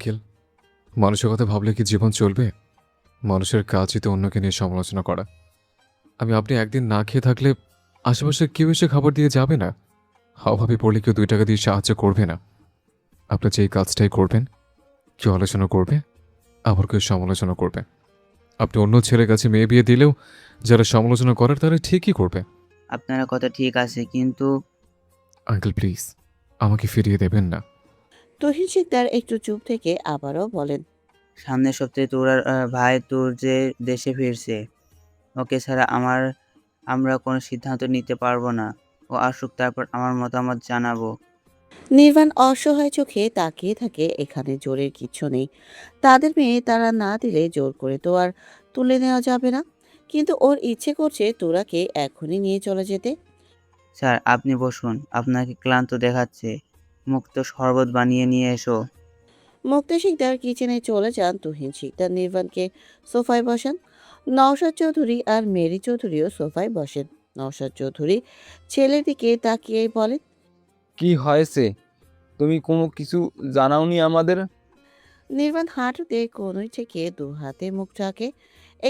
Uncle, মানুষের কথা ভাবলে কি জীবন চলবে? মানুষের কাজই তো অন্যকে নিয়ে সমালোচনা করা। আপনি একদিন না খেয়ে থাকলে আশেপাশে কেউ এসে খাবার দিয়ে যাবে না। অভাবে পড়লে কেউ 2 টাকা দিয়ে সাহায্য করবে না। আপনার যেই কাজটাই করবেন, কেউ আলোচনা করবে, আবার কেউ সমালোচনা করবে। আপনি অন্য ছেলের কাছে মেয়ে বিয়ে দিলেও যারা সমালোচনা করার তারা ঠিকই করবে। আপনার কথা ঠিক আছে, কিন্তু আঙ্কেল প্লিজ, আমাকে ফিরিয়ে দেবেন না। তুহিন শিকদার একটু চুপ থেকে আবারও বলেন, সামনের সপ্তাহে তোর আর ভাই তোর যে দেশে ফিরছে, ওকে ছাড়া আমরা কোনো সিদ্ধান্ত নিতে পারবো না। ও আসুক, তারপর আমার মতামত জানাবো। নির্বাণ অসহায় চোখে তাকিয়ে থাকে। এখানে জোরের কিচ্ছু নেই। তাদের মেয়ে তারা না দিলে জোর করে তো আর তুলে নেওয়া যাবে না। কিন্তু ওর ইচ্ছে করছে তোরাকে এখনই নিয়ে চলে যেতে। স্যার, আপনি বসুন, আপনাকে ক্লান্ত দেখাচ্ছে। মুক্ত শরবত বানিয়ে নিয়ে এসো। মুক্তা শিকদার কিচেনে চলে যান। তুহিন শিকদার নির্বাণকে সোফায় বসান। নওশাদ চৌধুরী আর মেরি চৌধুরীও সোফায় বসেন। নওশাদ চৌধুরী ছেলের দিকে তাকিয়েই বলেন, কি হয়েছে? তুমি কোনো কিছু জানাওনি আমাদের? নির্বাণ হাঁটুতে কনুই থেকে দু হাতে মুখ ঢাকে।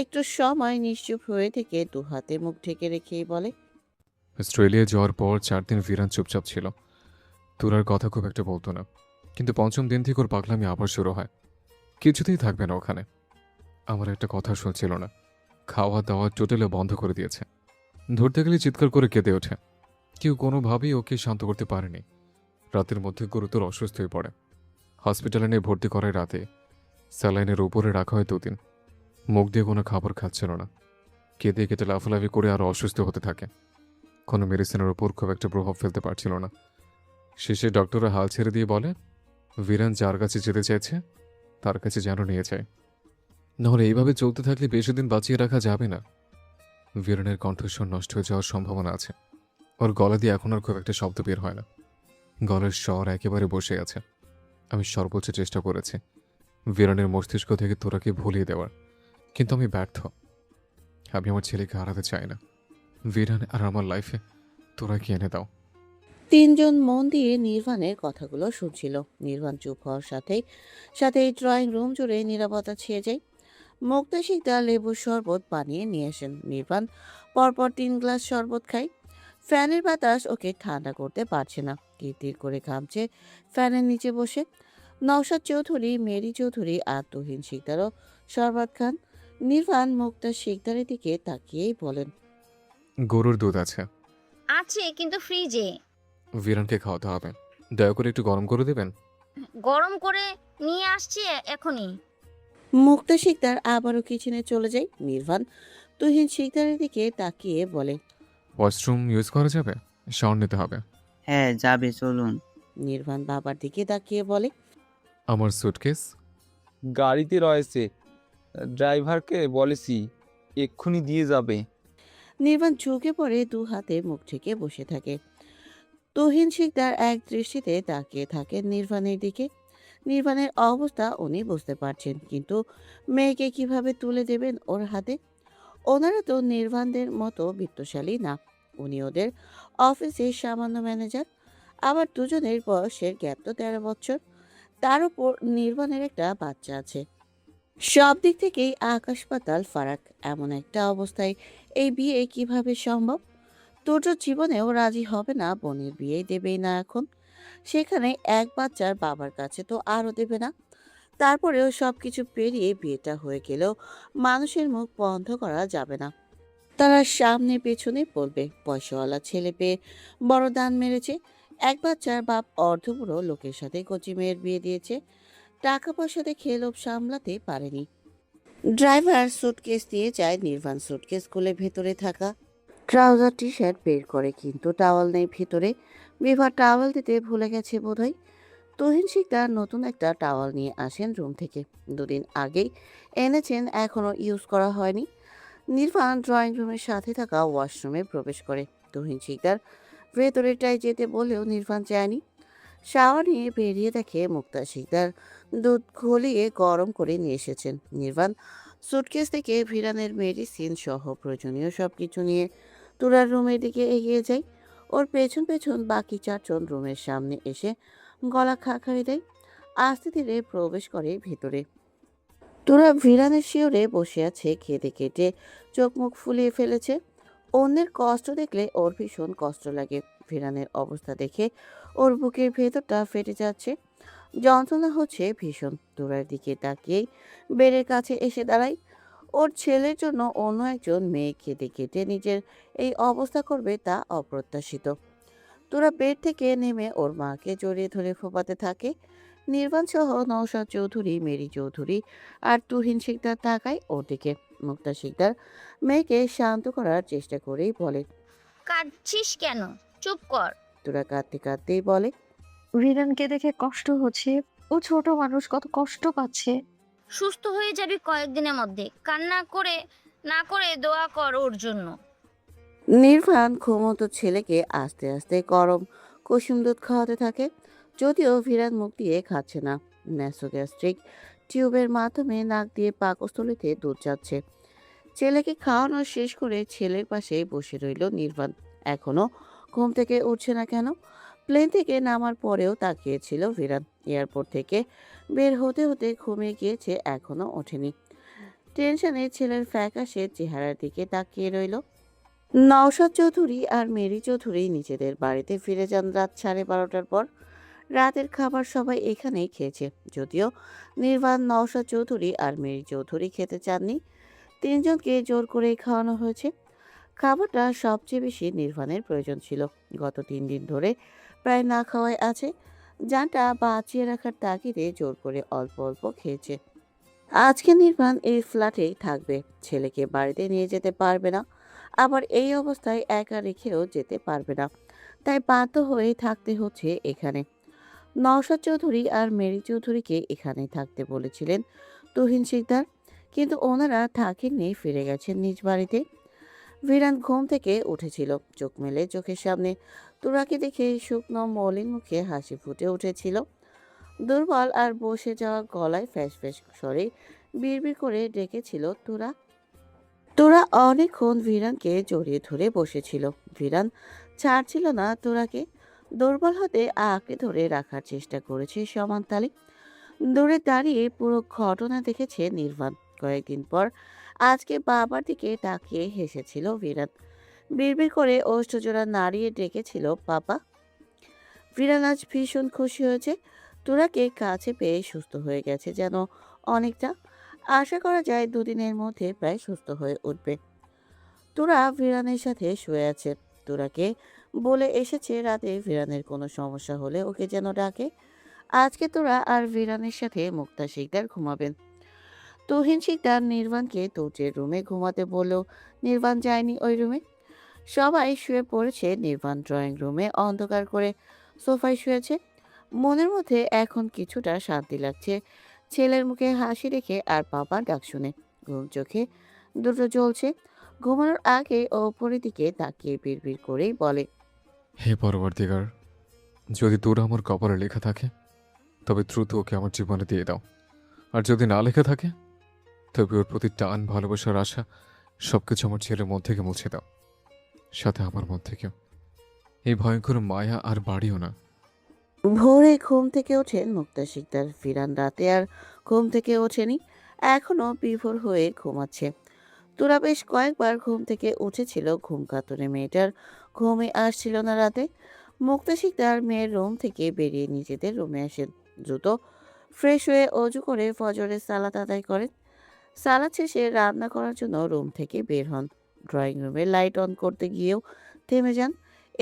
একটু সময় নিশ্চুপ হয়ে থেকে দু হাতে মুখ ঢেকে রেখেই বলে, অস্ট্রেলিয়া যাওয়ার পর 4 দিন ভিরান চুপচাপ ছিল। তোরার কথা খুব একটা বলতো না, কিন্তু পঞ্চম দিন থেকে ওর পাগলামি আবার শুরু হয়। কিছুতেই থাকবে না ওখানে। আমার একটা কথা শুনছিল না। খাওয়া দাওয়া টোটালে বন্ধ করে দিয়েছে। ধরতে গেলে চিৎকার করে কেঁদে ওঠে। কেউ কোনোভাবেই ওকে শান্ত করতে পারেনি। রাতের মধ্যে গুরুতর অসুস্থ হয়ে পড়ে। হসপিটালে নিয়ে ভর্তি করায় রাতে স্যালাইনের উপরে রাখা হয় 2 দিন। মুখ দিয়ে কোনো খাবার খাচ্ছিল না। কেঁদে কেটে লাফালাফি করে আরও অসুস্থ হতে থাকে। কোনো মেডিসিনের উপর খুব একটা প্রভাব ফেলতে পারছিল না। শেষে ডক্টররা হাল ছেড়ে দিয়ে বলে, ভিরান যার কাছে যেতে চাইছে তার কাছে যেন নিয়ে যায়। নাহলে এইভাবে চলতে থাকলে বেশি দিন বাঁচিয়ে রাখা যাবে না। ভিরানের কণ্ঠস্বর নষ্ট হয়ে যাওয়ার সম্ভাবনা আছে। ওর গলা দিয়ে এখন আর খুব একটা শব্দ বের হয় না। গলার স্বর একেবারে বসে আছে। আমি সর্বোচ্চ চেষ্টা করেছি ভিরানের মস্তিষ্ক থেকে তোরাকে ভুলিয়ে দেওয়ার, কিন্তু আমি ব্যর্থ। আমি আমার ছেলেকে হারাতে চাই না। ভিরান আর আমার লাইফে তোরা কি এনে দাও। তিনজন মন দিয়ে নির্বাণের কথাগুলো শুনছিল। নির্বাণ চুপ হওয়ার সাথেই ড্রয়িং রুম জুড়ে নীরবতা ছেয়ে যায়। মুক্তা শিকদার লেবুর শরবত বানিয়ে নিয়ে আসেন। নির্বাণ পরপর 3 গ্লাস শরবত খায়। ফ্যানের বাতাস ওকে ঠান্ডা করতে পারছে না। কিরকির করে ঘামছে ফ্যানের নিচে বসে। নওশাদ চৌধুরী, মেরি চৌধুরী আর তুহিন শিকদারও শরবত খান। নির্বাণ মুক্তা শিকদারের দিকে তাকিয়েই বলেন, গরুর দুধ আছে, আছে কিন্তু ফ্রিজে। ভিরানকে খাওয়াতে হবে। দয়া করে একটু গরম করে দেবেন। গরম করে নিয়ে আসছি এখনই। মুক্তা শিকদার আবারও কিচেনে চলে যায়। নির্বাণ তুহিন শিকদারের দিকে তাকিয়ে বলে, ওয়াশরুম ইউজ করা যাবে? শাওয়ার নিতে হবে। হ্যাঁ, যাবে, চলুন। নির্বাণ বাবার দিকে তাকিয়ে বলে, আমার সুটকেস? গাড়িতে রয়েছে, ড্রাইভারকে বলেছি এক্ষুনি দিয়ে যাবে। নির্বাণ ঝুঁকে পড়ে 2 হাতে মুখ ঢেকে বসে থাকে। তুহিন শিকদার এক দৃষ্টিতে তাকিয়ে থাকেন নির্বাণের দিকে। নির্বাণের অবস্থা উনি বুঝতে পারছেন, কিন্তু মেয়েকে কিভাবে তুলে দেবেন ওর হাতে? ওনারা তো নির্বাণদের মতো বিত্তশালী না। উনি ওদের অফিসের সামান্য ম্যানেজার। আবার দুজনের বয়সের গ্যাপ তো 13 বছর। তার উপর নির্বাণের একটা বাচ্চা আছে। সব দিক থেকেই আকাশ পাতাল ফারাক। এমন একটা অবস্থায় এই বিয়ে কিভাবে সম্ভব? তোর জীবনেও রাজি হবে না, বোনের বিয়ে দেবেই না এখন। সেখানে এক বাচ্চার বাবার কাছে তো আরও দেবে না। তারপরেও সবকিছু পেরিয়ে বিয়েটা হয়ে গেলেও মানুষের মুখ বন্ধ করা যাবে না। তারা সামনে পেছনে বলবে, পয়সাওয়ালা ছেলে পেয়ে বড় দান মেরেছে। এক বাচ্চার বাপ অর্ধবুড়ো লোকের সাথে কচি মেয়ের বিয়ে দিয়েছে। টাকা পয়সা দেখে লোভ সামলাতে পারেনি। ড্রাইভার সুটকেস দিয়ে যায়। নির্বাণ সুটকেস খুলে ভেতরে থাকা ট্রাউজার টি শার্ট বের করে, কিন্তু টাওয়াল নেই ভেতরে। বিভা টাওয়াল দিতে ভুলে গেছে বোধহয়। তুহিন শিকদার নতুন একটা টাওয়াল নিয়ে আসেন রুম থেকে। 2 দিন আগেই এনেছেন, এখনো ইউজ করা হয়নি। নির্বাণ ড্রয়িং রুমের সাথে থাকা ওয়াশরুমে প্রবেশ করে। তুহিন শিকদার ভেতরেটায় যেতে বলেও নির্বাণ চায়নি। শাওয়ার নিয়ে বেরিয়ে দেখে মুক্তা শিকদার দুধ ঘলিয়ে গরম করে নিয়ে এসেছেন। নির্বাণ সুটকেস থেকে ভিরানের মেডিসিন সহ প্রয়োজনীয় সবকিছু নিয়ে তুরার রুমের দিকে এগিয়ে যায়। ওর পেছন পেছন বাকি 4জন রুমের সামনে এসে গলা খাঁকারি দেয়। আস্তে ধীরে প্রবেশ করে ভেতরে। তোরা ভিরানের শিওরে বসে আছে, খেতে কেটে চোখ মুখ ফুলিয়ে ফেলেছে। অন্যের কষ্ট দেখলে ওর ভীষণ কষ্ট লাগে। ভিরানের অবস্থা দেখে ওর বুকের ভেতরটা ফেটে যাচ্ছে, যন্ত্রণা হচ্ছে ভীষণ। তোরার দিকে তাকিয়েই বেডের কাছে এসে দাঁড়াই। ওর ছেলের জন্য অন্য একজন মেয়ে খেতে কেটে নিজের এই অবস্থা করবে তা অপ্রত্যাশিত। তোরা বেড থেকে নেমে ওর মাকে জড়িয়ে ধরে ফোপাতে থাকে। নির্বাণ সহ নওশাদ চৌধুরী, মেরি চৌধুরী আর তুহিন শিকদার তাকায় ওর দিকে। মুক্তা শিকদার মেয়েকে শান্ত করার চেষ্টা করেই বলে, কাঁদছিস কেন? চুপ কর। তোরা কাঁদতে কাঁদতেই বলে, রিদানকে দেখে কষ্ট হচ্ছে। ও ছোট মানুষ, কত কষ্ট পাচ্ছে। সুস্থ হয়ে যাবি কয়েকদিনের মধ্যে। কান্না করে না করে দোয়া কর ওর জন্য। নির্বাণ ঘুমন্ত ছেলেকে আস্তে আস্তে গরম কুসুম দুধ খাওয়াতে থাকে। যদিও ভিরান মুখ দিয়ে খাচ্ছে না, ন্যাসোগ্যাস্ট্রিক টিউবের মাধ্যমে নাক দিয়ে পাকস্থলিতে দুধ যাচ্ছে। ছেলেকে খাওয়ানো শেষ করে ছেলের পাশে বসে রইল নির্বাণ। এখনো ঘুম থেকে উঠছে না কেন? প্লেন থেকে নামার পরেও তাকিয়েছিল ভিরান। এয়ারপোর্ট থেকে বের হতে হতে ঘুমিয়ে গিয়েছে, এখনো ওঠেনি। টেনশনে ছেলের ফ্যাকাশে চেহারার দিকে তাকিয়ে রইল। নওশাদ চৌধুরী আর মেরি চৌধুরী নিজেদের বাড়িতে ফিরে যান রাত 12:30টার পর। রাতের খাবার সবাই এখানেই খেয়েছে, যদিও নির্বাণ, নওশাদ চৌধুরী আর মেরি চৌধুরী খেতে চাননি। তিনজনকে জোর করেই খাওয়ানো হয়েছে। খাবারটা সবচেয়ে বেশি নির্বাণের প্রয়োজন ছিল। গত 3 দিন ধরে প্রায় না খাওয়াই আছে। জানটা বাঁচিয়ে রাখার তাগিদে জোর করে অল্প অল্প খেয়েছে। আজকে নির্বাণ এই ফ্ল্যাটেই থাকবে। ছেলেকে বাড়িতে নিয়ে যেতে পারবে না, আবার এই অবস্থায় একা রেখেও যেতে পারবে না। তাই বাধ্য হয়ে থাকতে হচ্ছে এখানে। নওশাদ চৌধুরী আর মেরি চৌধুরীকে এখানেই থাকতে বলেছিলেন তুহিন শিকদার, কিন্তু ওনারা থাকেননি, ফিরে গেছেন নিজ বাড়িতে। ভিরান ঘুম থেকে উঠেছিল, চোখ মেলে চোখের সামনে তুরাকে দেখে শুকনো মলিন মুখে হাসি ফুটে উঠেছিল। দুর্বল আর বসে যাওয়া গলায় ফ্যাস ফ্যাস স্বরে বিড়বিড় করে ডেকেছিল তুরা। তোরা অনেকক্ষণ ভিরানকে জড়িয়ে ধরে বসেছিল। ভিরান ছাড়ছিল না তোরাকে। দুর্বল হতে আঁকড়ে ধরে রাখার চেষ্টা করেছে সমান তালে। দূরে দাঁড়িয়ে পুরো ঘটনা দেখেছে নির্বাণ। কয়েকদিন পর আজকে বাবার দিকে তাকিয়ে হেসেছিল ভিরান। বিড়বিড় করে ওষ্ঠজোড়া নাড়িয়ে ডেকেছিল বাবা। ভিরান আজ ভীষণ খুশি হয়েছে। তোরাকে কাছে পেয়ে সুস্থ হয়ে গেছে যেন অনেকটা। আশা করা যায় 2 দিনের মধ্যে প্রায় সুস্থ হয়ে উঠবে। তোরা ভিরানের সাথে শুয়ে আছে। তোরাকে বলে এসেছে রাতে ভিরানের কোনো সমস্যা হলে ওকে যেন ডাকে। আজকে তোরা আর ভিরানের সাথে মুক্তা শিকদার ঘুমাবেন। তুহিন শিকদার নির্বাণকে তোজের রুমে ঘুমাতে বললেও নির্বাণ যায়নি ওই রুমে। সবাই শুয়ে পড়েছে। নির্বাণ ড্রয়িং রুমে অন্ধকার করে সোফায় শুয়েছে। মনের মধ্যে এখন কিছুটা শান্তি লাগছে ছেলের মুখে হাসি রেখে আর বাবার ডাক শুনে। ঘুম চোখে দুটো জ্বলছে। ঘুমানোর আগে ও উপরের দিকে তাকিয়ে বিড়বিড় করেই বলে, হে পরবর্তীকার, যদি তোরা আমার কপালে লেখা থাকে তবে দ্রুত ওকে আমার জীবনে দিয়ে দাও। আর যদি না লেখা থাকে তবে ওর প্রতি টান, ভালোবাসার আশা সবকিছু আমার ছেলের মন থেকে মুছে দাও, সাথে আমার মন থেকেও। এই ভয়ঙ্কর মায়া আর বাড়িও না। ভোরে ঘুম থেকে ওঠেন মুক্তা শিকদার। ফিরান রাতে আর ঘুম থেকে ওঠেনি, এখনো বিভোর হয়ে ঘুমাচ্ছে। তোরা বেশ কয়েকবার ঘুম থেকে উঠেছিল। ঘুম কাতরে মেয়েটার ঘুমে আসছিল না রাতে। মুক্তা শিকদার মেয়ের রুম থেকে বেরিয়ে নিজেদের রুমে আসেন। দ্রুত ফ্রেশ হয়ে অজু করে ফজরের সালাত আদায় করেন। সালাদ শেষে রান্না করার জন্য রুম থেকে বের হন। ড্রয়িং রুমে লাইট অন করতে গিয়েও থেমে যান।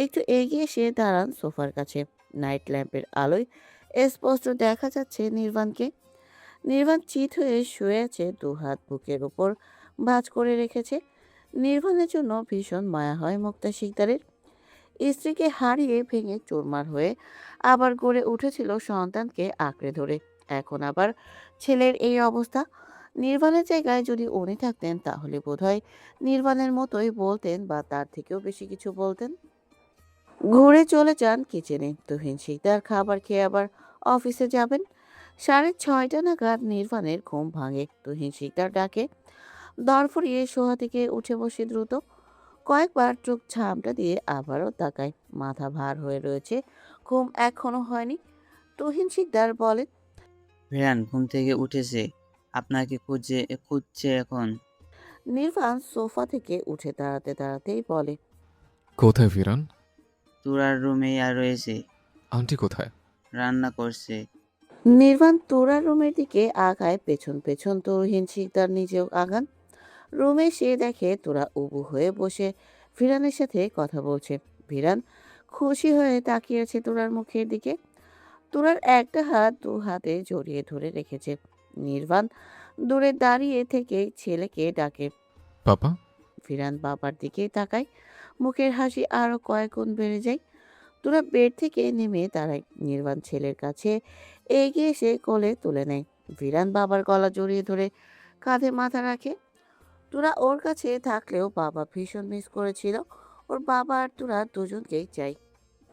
একটু এগিয়ে এসে দাঁড়ান সোফার কাছে। নাইট ল্যাম্পের আলোয় স্পষ্ট দেখা যাচ্ছে নির্বাণকে। নির্বাণ চিত হয়ে শুয়ে আছে, 2 হাত বুকের ওপর ভাঁজ করে রেখেছে। নির্বাণের জন্য ভীষণ মায়া হয় মুক্তা শিকদারের। স্ত্রীকে হারিয়ে ভেঙে চুরমার হয়ে আবার গড়ে উঠেছিল সন্তানকে আঁকড়ে ধরে। এখন আবার ছেলের এই অবস্থা। নির্বাণের জায়গায় যদি উনি থাকতেন তাহলে বোধহয় নির্বাণের মতোই বলতেন, বা তার থেকেও বেশি কিছু বলতেন। ঘুরে চলে যান কিচেনে। তুহিন শিকদার খাবার খেয়ে আবার অফিসে যাবেন। 6:30 নাগাদ নির্বাণের ঘুম ভাঙে। তুহিন শিকদার ডাকে। দরফরিয়ে শোয়া থেকে উঠে বসে দ্রুত। কয়েকবার চোখ ঝামটা দিয়ে আবারও তাকায়। মাথা ভার হয়ে রয়েছে, ঘুম এখনো হয়নি। তুহিন শিকদার বলে, ভিরান ঘুম থেকে উঠেছে, আপনাকে খুঁজছে এখন। নির্বাণ সোফা থেকে উঠে দাঁড়াতে দাঁড়াতেই বলে। কোথায় ফিরান? তুরার রুমেই আর রয়েছে, আন্টি কোথায়? রান্না করছে। নির্বাণ তোরার রুমের দিকে আগায়, পেছন পেছন তরুহীন শিকদার নিজেও আগান। রুমে সে দেখে তোরা উবু হয়ে বসে ভিরানের সাথে কথা বলছে। ভিরান খুশি হয়ে তাকিয়ে আছে তোরার মুখের দিকে। তোরার একটা হাত দু হাতে জড়িয়ে ধরে রেখেছে। নির্বাণ দূরে দাঁড়িয়ে থেকে ছেলেকে ডাকে। পাপা? ভিরান বাবার দিকে তাকায়, মুখের হাসি আরো কয়েক গুণ বেড়ে যায়। তোরা বেড থেকে নেমে দাঁড়ায়। নির্বাণ ছেলের কাছে এগিয়ে এসে কোলে তুলে নেয়। ভিরান বাবার গলা জড়িয়ে ধরে কাঁধে মাথা রাখে। তোরা ওর কাছে থাকলেও বাবা ভীষণ মিস করেছিল। ওর বাবা আর তোরা দুজনকেই চাই।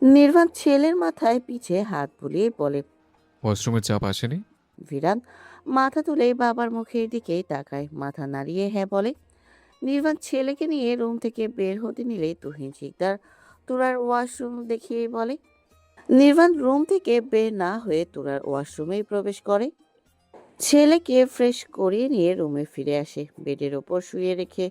নির্বাণ ছেলের মাথায় পিছে হাত বুলিয়ে বলে। ওয়াশরুমের চাপ আসেনি? ভিরান মাথা তুলে বাবার মুখের দিকেই তাকায়, মাথা নাড়িয়ে হ্যাঁ বলে। নির্বাণ ছেলেকে নিয়ে রুম থেকে বের হতে নিলে তুহিন শিকদার তোরার ওয়াশরুম দেখিয়ে বলে। নির্বাণ রুম থেকে বের না হয়ে তোরার ওয়াশরুমেই প্রবেশ করে। ছেলেকে ফ্রেশ করিয়ে নিয়ে রুমে ফিরে আসে। বেডের ওপর শুয়ে রেখে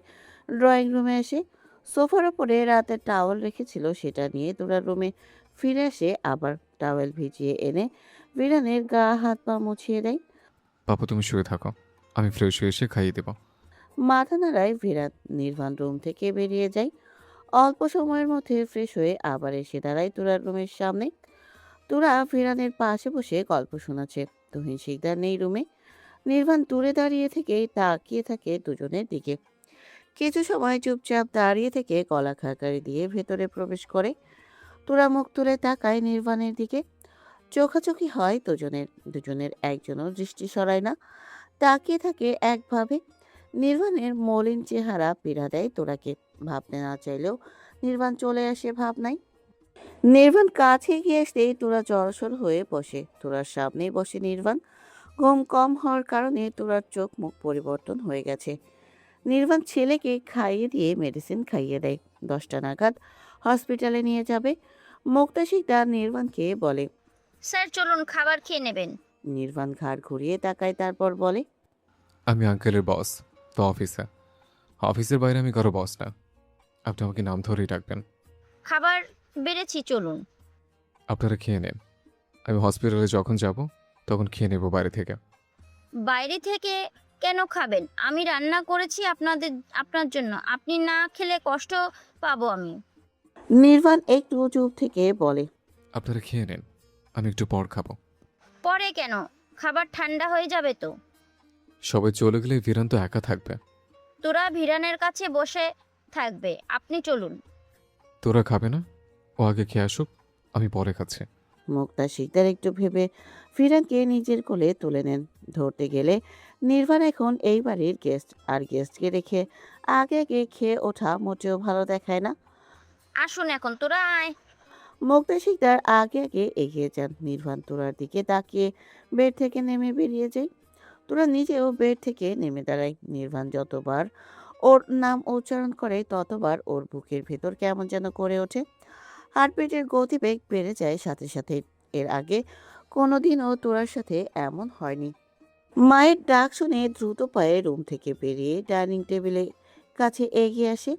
ড্রয়িং রুমে আসে। সোফার ওপরে রাতের টাওয়েল রেখেছিল, সেটা নিয়ে তোরার রুমে ফিরে আসে। আবার টাওয়েল ভিজিয়ে এনে বিরানের গা হাত পা মুছিয়ে দেয়। পাপা তুমি শুয়ে থাকো, আমি ফ্রেশ হয়ে এসে খাইয়ে দেবো। মাথা নাড়ায় বিরান। নির্বাণ রুম থেকে বেরিয়ে যায়। অল্প সময়ের মধ্যে ফ্রেশ হয়ে আবার এসে দাঁড়ায় তোরার রুমের সামনে। তোরা ফিরানের পাশে বসে গল্প শোনাচ্ছে। তুহিন শিকদার নেই রুমে। নির্বাণ দূরে দাঁড়িয়ে থেকে তাকিয়ে থাকে দুজনের দিকে। কিছু সময় চুপচাপ দাঁড়িয়ে থেকে গলা খাকারি দিয়ে ভেতরে প্রবেশ করে। তোরা মুখ তুলে তাকায় নির্বাণের দিকে। চোখাচোখি হয় দুজনের। দুজনের একজনও দৃষ্টি সরায় না, তাকিয়ে থাকে একভাবে। নির্বাণের মলিন চেহারা পীড়া দেয় তোরাকে। ভাবতে না চাইলেও নির্বাণ চলে আসে ভাবনায়। নির্বাণ কাছে গিয়ে আসতেই তোরা জড়সড় হয়ে বসে। তোরার সামনেই বসে নির্বাণ। ঘুম কম হওয়ার কারণে তোরার চোখ মুখ পরিবর্তন হয়ে গেছে। নির্বাণ ছেলেকে খাইয়ে দিয়ে মেডিসিন খাইয়ে দেয়। 10টা নাগাদ হসপিটালে নিয়ে যাবে। মুক্তা শিকদার নির্বাণকে বলে। স্যার চলুন খাবার খেয়ে নেবেন। নির্বাণ ঘাড় ঘুরিয়ে তাকায়, তারপর বলে। আমি আঙ্কেলের বস, তো অফিসে। অফিসের বাইরে আমি কারো বস না। আপনি আমাকে নাম ধরেই ডাকবেন। খাবার বেড়েছি, চলুন। আপনারা খেয়ে নেন, আমি হসপিটালে যখন যাব তখন খেয়ে নেব বাইরে থেকে। বাইরে থেকে কেন খাবেন? আমি রান্না করেছি আপনার জন্য। আপনি না খেলে কষ্ট পাবো আমি। নির্বাণ একটু চুপ থেকে বলে। আপনারা খেয়ে নেন, আমি একটু পর খাবো। পরে কেন? খাবার ঠান্ডা হয়ে যাবে তো। সবাই চলে গেলে ভিরান তো একা থাকবে। তোরা ভিরানের কাছে বসে থাকবে, আপনি চলুন। তোরা খাবে না? ও আগে খেয়ে আসুক, আমি পরে খাচ্ছি। মুক্তা শিকদার একটু ভেবে ফিরানকে নিজের কোলে তুলে নেন। ধরতে গেলে নির্বাণ এখন এই বাড়ির গেস্ট, আর গেস্টকে রেখে আগে আগে খেয়ে ওঠা মোটেও ভালো দেখায় না। আসুন এখন, তোরা আয়। মুক্তা শিকদার আগে আগে এগিয়ে যান। নির্বাণ তোরার দিকে তাকিয়ে বেড থেকে নেমে বেরিয়ে যায়। তোরা নিজেও বেড থেকে নেমে দাঁড়ায়। নির্বাণ যতবার ওর নাম উচ্চারণ করে ততবার ওর বুকের ভেতর কেমন যেন করে ওঠে। হার্টবিটের গতিবেগ বেড়ে যায় সাথে সাথে। এর আগে কোনোদিনও তোরার সাথে এমন হয়নি। মায়ের ডাক শুনে দ্রুত পায়ে রুম থেকে বেরিয়ে ডাইনিং টেবিলের কাছে এগিয়ে আসে।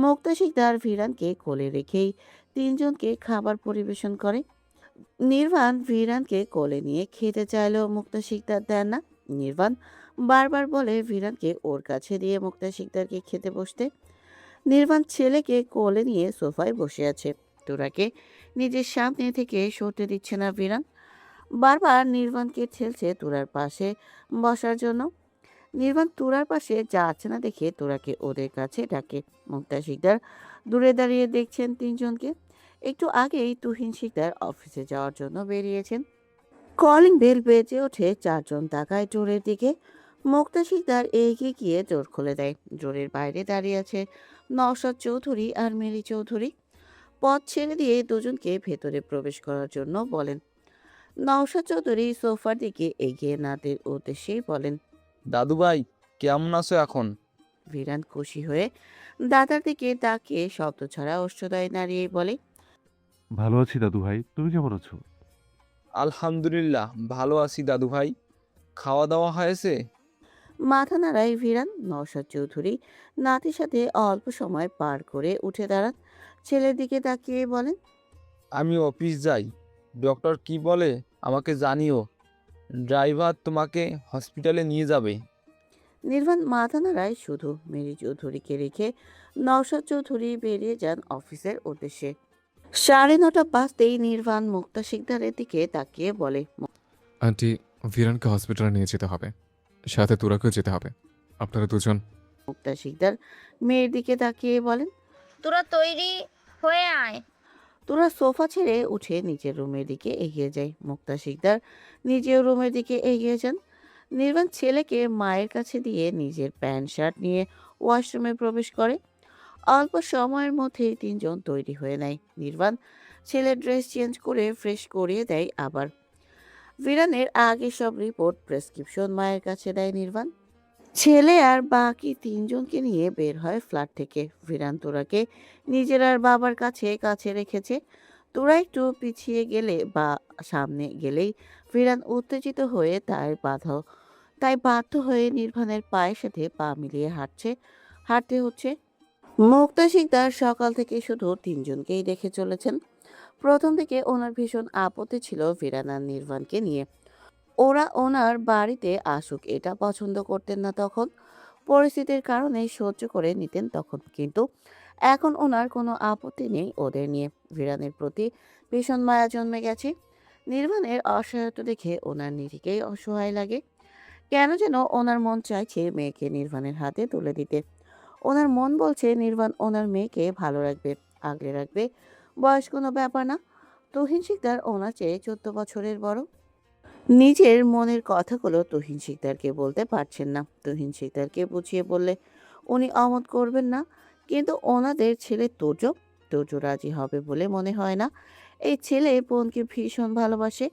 মুক্তা শিকদার ভিরানকে কোলে রেখেই তিনজনকে খাবার পরিবেশন করে। নির্বাণ ভিরানকে কোলে নিয়ে খেতে চাইলেও মুক্তা শিকদার দেন না। নির্বাণ বারবার বলে ভিরানকে ওর কাছে দিয়ে মুক্তা শিকদারকে খেতে বসতে। নির্বাণ ছেলেকে কোলে নিয়ে সোফায় বসে আছে। তোরাকে নিজের সামনে থেকে সরতে দিচ্ছে না ভিরান। বারবার নির্বাণকে ঠেলছে তোরার পাশে বসার জন্য। নির্বাণ তোরার পাশে যাচ্ছে না দেখে তোরাকে ওদের কাছে ডাকে। মুক্তা শিকদার দূরে দাঁড়িয়ে দেখছেন তিনজনকে। একটু আগেই তুহিন শিকদার অফিসে যাওয়ার জন্য বেরিয়েছেন। কলিং বেল বেজে ওঠে। 4জন তাকায় ডোরের দিকে। মুক্তা শিকদার এগিয়ে গিয়ে ডোর খুলে দেয়। ডোরের বাইরে দাঁড়িয়ে আছে নওশাদ চৌধুরী আর মেরি চৌধুরী। পথ ছেড়ে দিয়ে দুজনকে ভেতরে প্রবেশ করার জন্য বলেন। নওশাদ চৌধুরী সোফার দিকে এগিয়ে নাদের উদ্দেশ্যেই বলেন। দাদু ভাই কেমন আছো এখন? ভিরান খুশি হয়ে দাদার দিকে তাকিয়ে শব্দ ছাড়া অষ্টদয় নাড়িয়ে বলে। ভালো আছি দাদু ভাই, তুমি কেমন আছো? আলহামদুলিল্লাহ ভালো আছি দাদু ভাই। খাওয়া দাওয়া হয়েছে? মাথা নাড়ায় ভিরান। নওশাদ চৌধুরী নাতির সাথে অল্প সময় পার করে উঠে দাঁড়ান। ছেলের দিকে তাকিয়ে বলেন, আমি অফিস যাই। ডক্টর কি বলে আমাকে জানিও। ড্রাইভার তোমাকে হসপিটালে নিয়ে যাবে। নির্বাণ মাথা নাড়ায় শুধু। মেরি চৌধুরীকে রেখে নওশাদ চৌধুরী বেরিয়ে যান অফিসের উদ্দেশ্যে। 9:30 বাজতেই নির্বাণ মুক্তা শিকদারের দিকে তাকিয়ে বলে, আন্টি, ভিরানকে হসপিটালে নিয়ে যেতে হবে, সাথে তুরাকেও যেতে হবে। আপনারা দুজন। মুক্তা শিকদার মেয়ের দিকে তাকিয়ে বলেন। তোরা তৈরি হয়ে আয়। তোরা সোফা ছেড়ে উঠে নিজের রুমের দিকে এগিয়ে যায়। মুক্তা শিকদার নিজের রুমের দিকে এগিয়ে যান। নির্বাণ ছেলেকে মায়ের কাছে দিয়ে নিজের প্যান্ট শার্ট নিয়ে ওয়াশরুমে প্রবেশ করে। অল্প সময়ের মধ্যেই তিনজন তৈরি হয়ে নেয়। নির্বাণ ছেলের ড্রেস চেঞ্জ করে ফ্রেশ করিয়ে দেয়। আবার ভিরানের আগে সব রিপোর্ট প্রেসক্রিপশন মায়ের কাছে দেয় নির্বাণ। ছেলে আর বাকি তিনজনকে নিয়ে বের হয় ফ্ল্যাট থেকে। ভিরান তোরাকে নিজের আর বাবার কাছে কাছে রেখেছে। তোরা একটু পিছিয়ে গেলে বা সামনে গেলেই ভিরান উত্তেজিত হয়ে তাই বাধ্য হয়ে নির্বাণের পায়ের সাথে পা মিলিয়ে হাঁটতে হচ্ছে। মুক্তা শিকদার সকাল থেকে শুধু তিনজনকেই দেখে চলেছেন। প্রথম দিকে ওনার ভীষণ আপত্তি ছিল ভিরান আর নির্বাণকে নিয়ে। ওরা ওনার বাড়িতে আসুক এটা পছন্দ করতেন না তখন। পরিস্থিতির কারণে সহ্য করে নিতেন তখন। কিন্তু এখন ওনার কোনো আপত্তি নেই ওদের নিয়ে। ভিরানের প্রতি ভীষণ মায়া জন্মে গেছে। নির্বাণের অসহায়তা দেখে ওনার নিজেকেই অসহায় লাগে। কেন যেন ওনার মন চাইছে মেয়েকে নির্বাণের হাতে তুলে দিতে। ওনার মন বলছে নির্বাণ ওনার মেয়েকে ভালো রাখবে, আগলে রাখবে। বয়স কোনো ব্যাপার না। তুহিন শিকদার ওনার চেয়ে 14 বছরের বড়। নিজের মনের কথাগুলো তুহিন শিকদারকে বলতে পারছেন না। তুহিন শিকদারকে বুঝিয়ে বললে উনি অমত করবেন না। কিন্তু ওনাদের ছেলে তোর্য রাজি হবে বলে মনে হয় না। এই ছেলে বোনকে ভীষণ ভালোবাসে।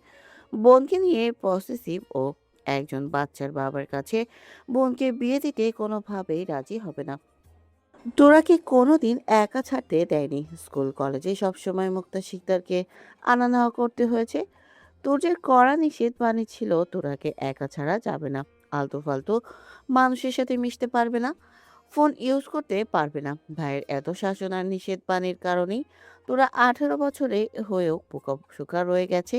বোনকে নিয়ে পসেসিভ ও একজন বাচ্চার বাবার কাছে বোনকে বিয়ে দিতে কোনোভাবেই রাজি হবে না। তোরাকে কোনোদিন একা ছাড়তে দেয়নি। স্কুল কলেজে সবসময় মুক্তা শিকদারকে আনা নেওয়া করতে হয়েছে। তোর কড়া নিষেধ বাণী ছিল তোরাকে একা ছাড়া যাবে না, আলতু ফালতু মানুষের সাথে মিশতে পারবে না, ফোন ইউজ করতে পারবে না। ভাইয়ের এত শাসন আর নিষেধ বাণীর কারণেই তোরা 18 বছরে হয়েও বোকা রয়ে গেছে।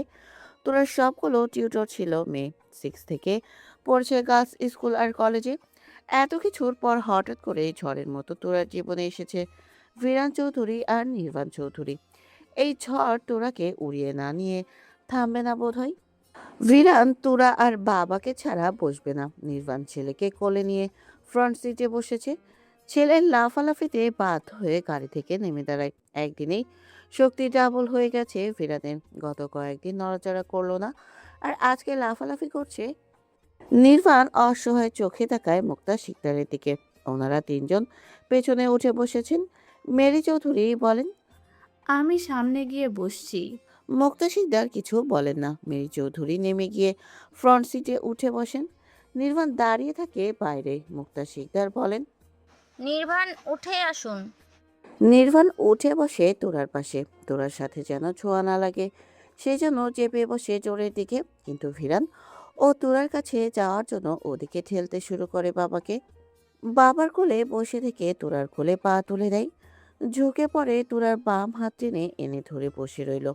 তোরা সবগুলো টিউটর ছিল মেয়ে। 6 থেকে পড়ছে গার্লস স্কুল আর কলেজে। এত কিছুর পর হঠাৎ করে ঝড়ের মতো তোরা জীবনে এসেছে ভিরান চৌধুরী আর নির্বাণ চৌধুরী। এই ঝড় তোরাকে উড়িয়ে না নিয়ে থামবে না বোধহয়। ভিরান তোরা আর বাবাকে ছাড়া বসবে না। নির্বাণ ছেলেকে কোলে নিয়ে ফ্রন্ট সিটে বসেছে। ছেলের লাফালাফিতে বাধ্য হয়ে গাড়ি থেকে নেমে দাঁড়ায়। একদিনেই শক্তি ডাবল হয়ে গেছে ভিরানের। গত কয়েকদিন নড়াচড়া করলো না, আর আজকে লাফালাফি করছে। নির্বাণ অসহায় চোখে তাকায় মুক্তা শিকদারের দিকে। ওনারা তিনজন পেছনে উঠে বসেছেন। মেরি চৌধুরী বলেন, আমি সামনে গিয়ে বসছি। মুক্তা শিকদার কিছু বলেন না। মেরি চৌধুরী নেমে গিয়ে ফ্রন্ট সিটে উঠে বসেন। নির্বাণ দাঁড়িয়ে থাকে বাইরে। মুক্তা শিকদার বলেন, নির্বাণ উঠে আসুন। নির্বাণ উঠে বসে তোরার পাশে। তোরার সাথে যেন ছোঁয়া না লাগে, সে যেন চেপে বসে জোরের দিকে। কিন্তু ভিরান ও তোরার কাছে যাওয়ার জন্য ওদিকে ঠেলতে শুরু করে বাবাকে। বাবার কোলে বসে থেকে তোরার কোলে পা তুলে দেয়। ঝুঁকে পড়ে তোরার বাম হাত টেনে এনে ধরে বসে রইল।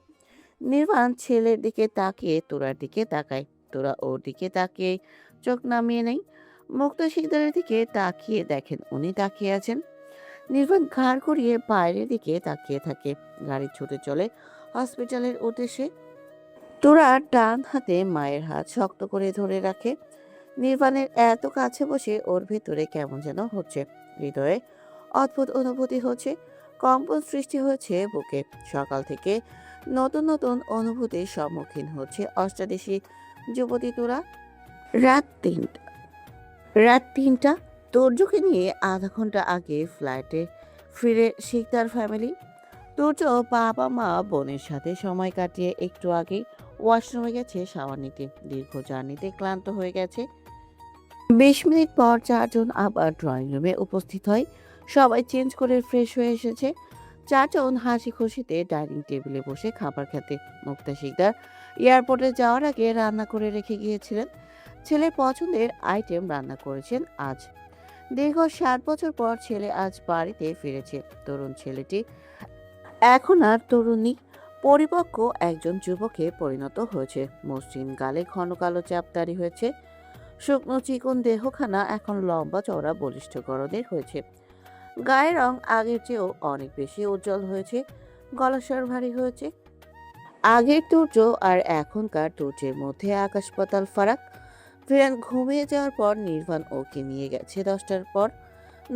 নির্বাণ ছেলের দিকে তাকিয়ে তোরার দিকে তাকায়। তোরা ওর দিকে তাকিয়ে চোখ নামিয়ে নেয়। মুক্তা শিকদারের দিকে তাকিয়ে দেখেন উনি তাকিয়ে আছেন। নির্বাণ ঘাড় ঘুরিয়ে বাইরের দিকে তাকিয়ে থাকে। গাড়ি ছুটে চলে হসপিটালের উদ্দেশ্যে। তোরা ডান হাতে মায়ের হাত শক্ত করে ধরে রাখে। নির্বাণের এত কাছে বসে ওর ভেতরে কেমন যেন হচ্ছে। হৃদয়ে অদ্ভুত অনুভূতি হচ্ছে। কম্পন সৃষ্টি হয়েছে বুকে। সকাল থেকে নতুন নতুন অনুভূতির সম্মুখীন হচ্ছে অষ্টাদশী যুবতী তোরা। রাত 3টা। তোর্যকে নিয়ে আধা ঘন্টা আগে ফ্লাইটে ফিরে শিকদার ফ্যামিলি। তোর্য বাবা মা বোনের সাথে সময় কাটিয়ে একটু আগেই ওয়াশরুমে গেছে শাওয়ার নিতে। দীর্ঘ জার্নিতে ক্লান্ত হয়ে গেছে। 20 মিনিট পর চারজন আবার ড্রয়িং রুমে উপস্থিত হয়। সবাই চেঞ্জ করে ফ্রেশ হয়ে এসেছে। চারজন হাসি খুশিতে ডাইনিং টেবিলে বসে খাবার খেতে। মুক্তা শিকদার এয়ারপোর্টে যাওয়ার আগে রান্না করে রেখে গিয়েছিলেন। ছেলের পছন্দের আইটেম রান্না করেছেন আজ। দীর্ঘ 7 বছর পর ছেলে আজ বাড়িতে ফিরেছে। তরুণ ছেলেটি এখন আর তরুণী, পরিপক্ক একজন যুবকে পরিণত হয়েছে। মসৃণ গালে ঘন কালো চাপ দাড়ি হয়েছে। শুকনো চিকন দেহখানা এখন লম্বা চওড়া বলিষ্ঠ গড়নের হয়েছে। গায়ের রং আগের চেয়েও অনেক বেশি উজ্জ্বল হয়েছে। গলা স্বর ভারী হয়েছে। আগের তুর্য আর এখনকার তুর্যের মধ্যে আকাশ পাতাল ফারাক। ভিরান ঘুমিয়ে যাওয়ার পর নির্বাণ ওকে নিয়ে গেছে 10টার পর।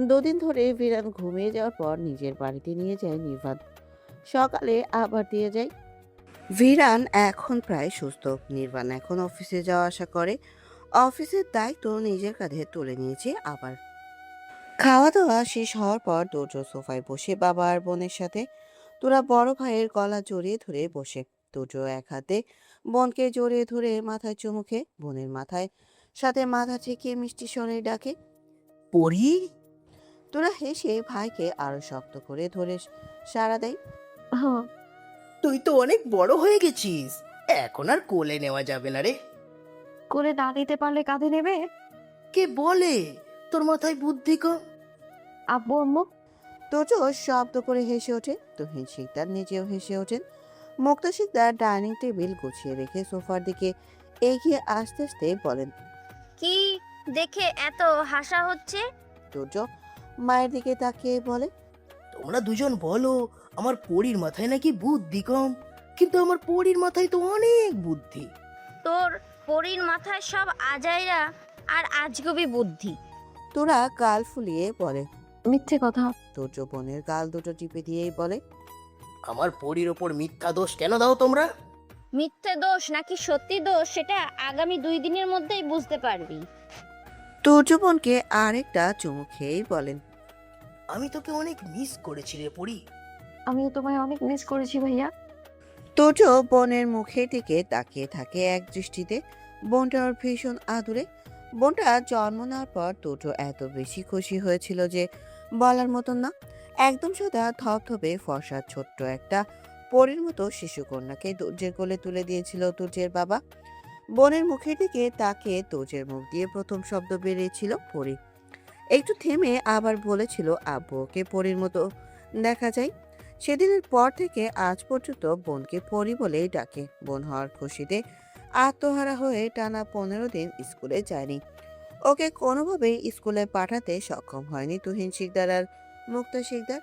2 দিন ধরে ভিরান ঘুমিয়ে যাওয়ার পর নিজের বাড়িতে নিয়ে যায় নির্বাণ। সকালে আবার দিয়ে যায়। ভিরান এখন প্রায় সুস্থ। নির্বাণ এখন অফিসে যাওয়া আসা করে। অফিসের দায়িত্ব নিজের কাঁধে তুলে নিয়েছে আবার। খাওয়া দাওয়া শেষ হওয়ার পর দুর্য সোফায় বসে বাবা আর বোনের সাথে। তোরা বড় ভাইয়ের গলা জড়িয়ে ধরে বসে। দুর্য এক হাতে বোনকে জড়িয়ে ধরে মাথায় চুমুখে, বোনের মাথায় সাথে মাথা ঠেকিয়ে মিষ্টি স্বরে ডাকে, পড়ি। তোরা হেসে ভাইকে আরো শক্ত করে ধরে সাড়া দেয়। হ্যাঁ, তুই তো অনেক বড় হয়ে গেছিস, এখন আর কোলে নেওয়া যাবে না রে। কোলে না নিতে পারলে কাঁধে নেবে? কে বলে তোর মাথায় বুদ্ধি কম? আব্বু আম্মু? দুর্য শব্দ করে হেসে ওঠে। তুহিন শিকদার নিজেও হেসে ওঠেন। মুক্তা শিকদার ডাইনিং টেবিল গুছিয়ে রেখে সোফার দিকে এগিয়ে আসতে আসতে বলেন, কি দেখে এত হাসা হচ্ছে? দুর্য মায়ের দিকে তাকিয়ে বলে, তোমরা দুজন বলো আমার পরীর মাথায় নাকি বুদ্ধি কম, কিন্তু আমার পরীর মাথায় তো অনেক বুদ্ধি। তোর পরীর মাথায় সব আজাইরা আর আজগুবি বুদ্ধি। তোরা গাল ফুলিয়ে বলে। মিথ্যে কথা। দুর্য বোনের গাল দুটো টিপে দিয়েই বলে, আমার পরীর ওপর মিথ্যা দোষ কেন দাও তোমরা? মিথ্যে দোষ নাকি সত্যি দোষ সেটা আগামী 2 দিনের মধ্যেই বুঝতে পারবি। দুর্য বোনকে আরেকটা চুমু খেয়েই বলেন, আমি তোকে অনেক মিস করেছি রে পরী। আমিও তোমায় অনেক মিস করেছি ভাইয়া। দুর্য বোনের মুখের দিকে তাকিয়ে থাকে এক দৃষ্টিতে। বোনটা ওর ভীষণ আদুরে। বোনটা জন্ম নেওয়ার পর দুর্য এত বেশি খুশি হয়েছিল যে বলার মতন না। একদম সাদা ধবধবে ফর্সা ছোট্ট একটা পরীর মতো শিশুকন্যাকে দুর্যের কোলে তুলে দিয়েছিল দুর্যের বাবা। বোনের মুখের দিকে তাকিয়ে দুর্যের মুখ দিয়ে প্রথম শব্দ বেরিয়েছিল পরী। একটু থেমে আবার বলেছিল, আব্বু ওকে পরীর মতো দেখা যায়। সেদিনের পর থেকে আজ পর্যন্ত বোনকে পরী বলেই ডাকে। বোন হওয়ার খুশিতে আত্মহারা হয়ে টানা 15 দিন স্কুলে যায়নি। ওকে কোনোভাবেই স্কুলে পাঠাতে সক্ষম হয়নি তুহিন শিকদার আর মুক্তা শিকদার।